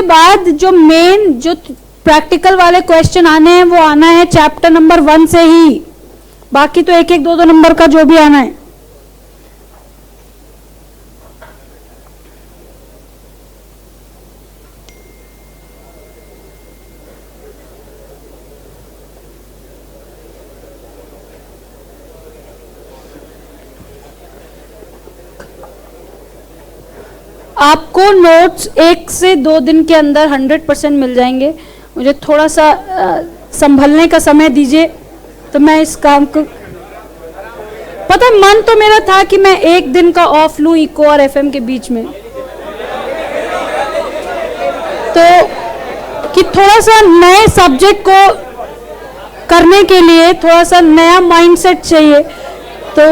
B: बाद जो मेन जो प्रैक्टिकल वाले क्वेश्चन आने हैं वो आना है चैप्टर नंबर 1 से ही, बाकी तो 1-1, 2-2 नंबर का जो भी आना है। आपको नोट्स 1 से 2 दिन के अंदर 100% मिल जाएंगे। मुझे थोड़ा सा संभलने का समय दीजिए तो मैं इस काम को, पता मन तो मेरा था कि मैं 1 दिन का ऑफ लूं इको और एफएम के बीच में, तो कि थोड़ा सा नए सब्जेक्ट को करने के लिए थोड़ा सा नया माइंडसेट चाहिए। तो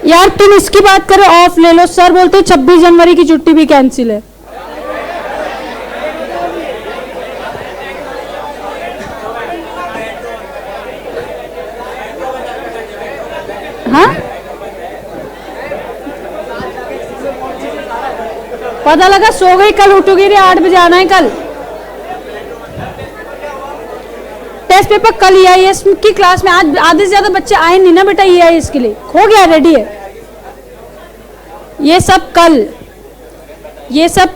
B: यार तुम इसकी बात करो, ऑफ ले लो, सर बोलते 26 जनवरी की छुट्टी भी कैंसिल है। हाँ पता लगा सो गई, कल उठोगी रे 8 बजे आना है कल। टेस्ट पेपर कल EIS की क्लास में, आज आधे से ज्यादा बच्चे आए नहीं ना बेटा EIS के लिए, हो गया रेडी है। ये सब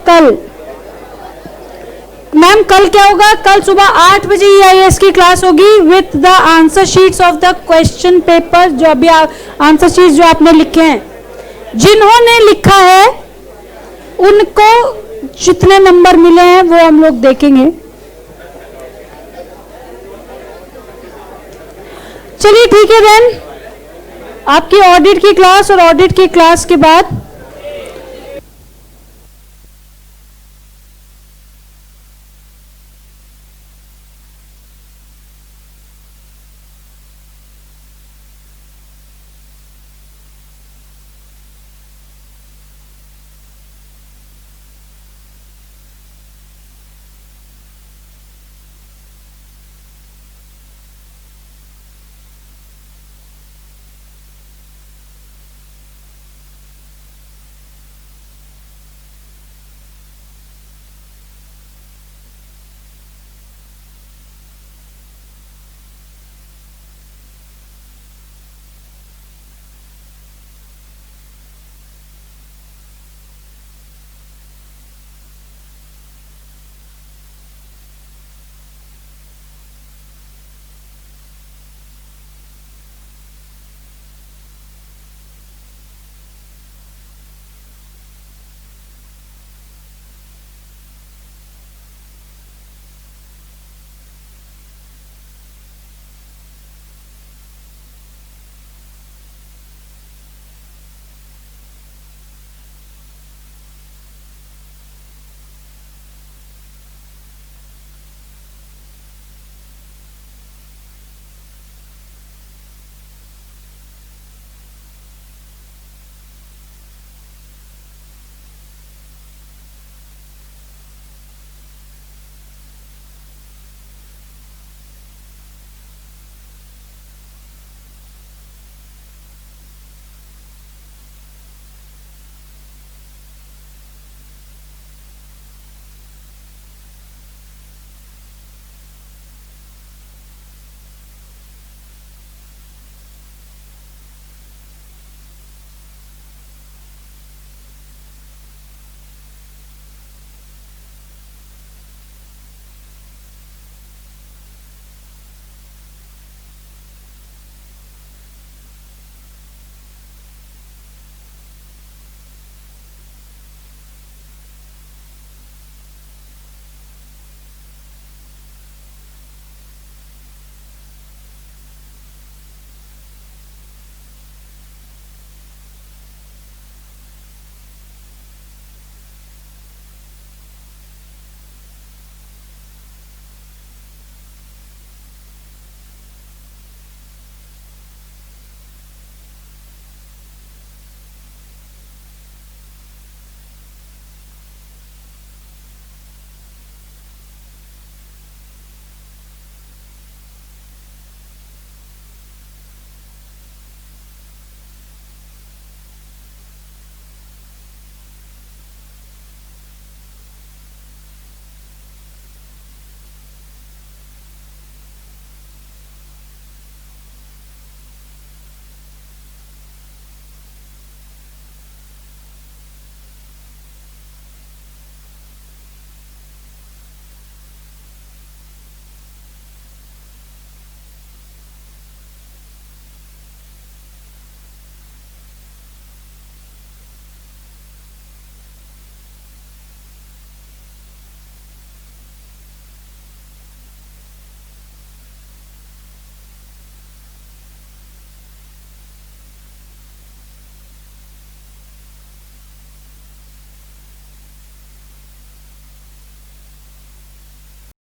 B: कल मैम कल क्या होगा, कल सुबह 8 बजे EIS की क्लास होगी with the answer sheets of the question paper, जो अभी आंसर शीट्स जो आपने लिखे हैं, जिन्होंने लिखा है उनको जितने नंबर मिले हैं वो हम लोग देखेंगे। चलिए ठीक है देन, आपकी ऑडिट की क्लास और ऑडिट की क्लास के बाद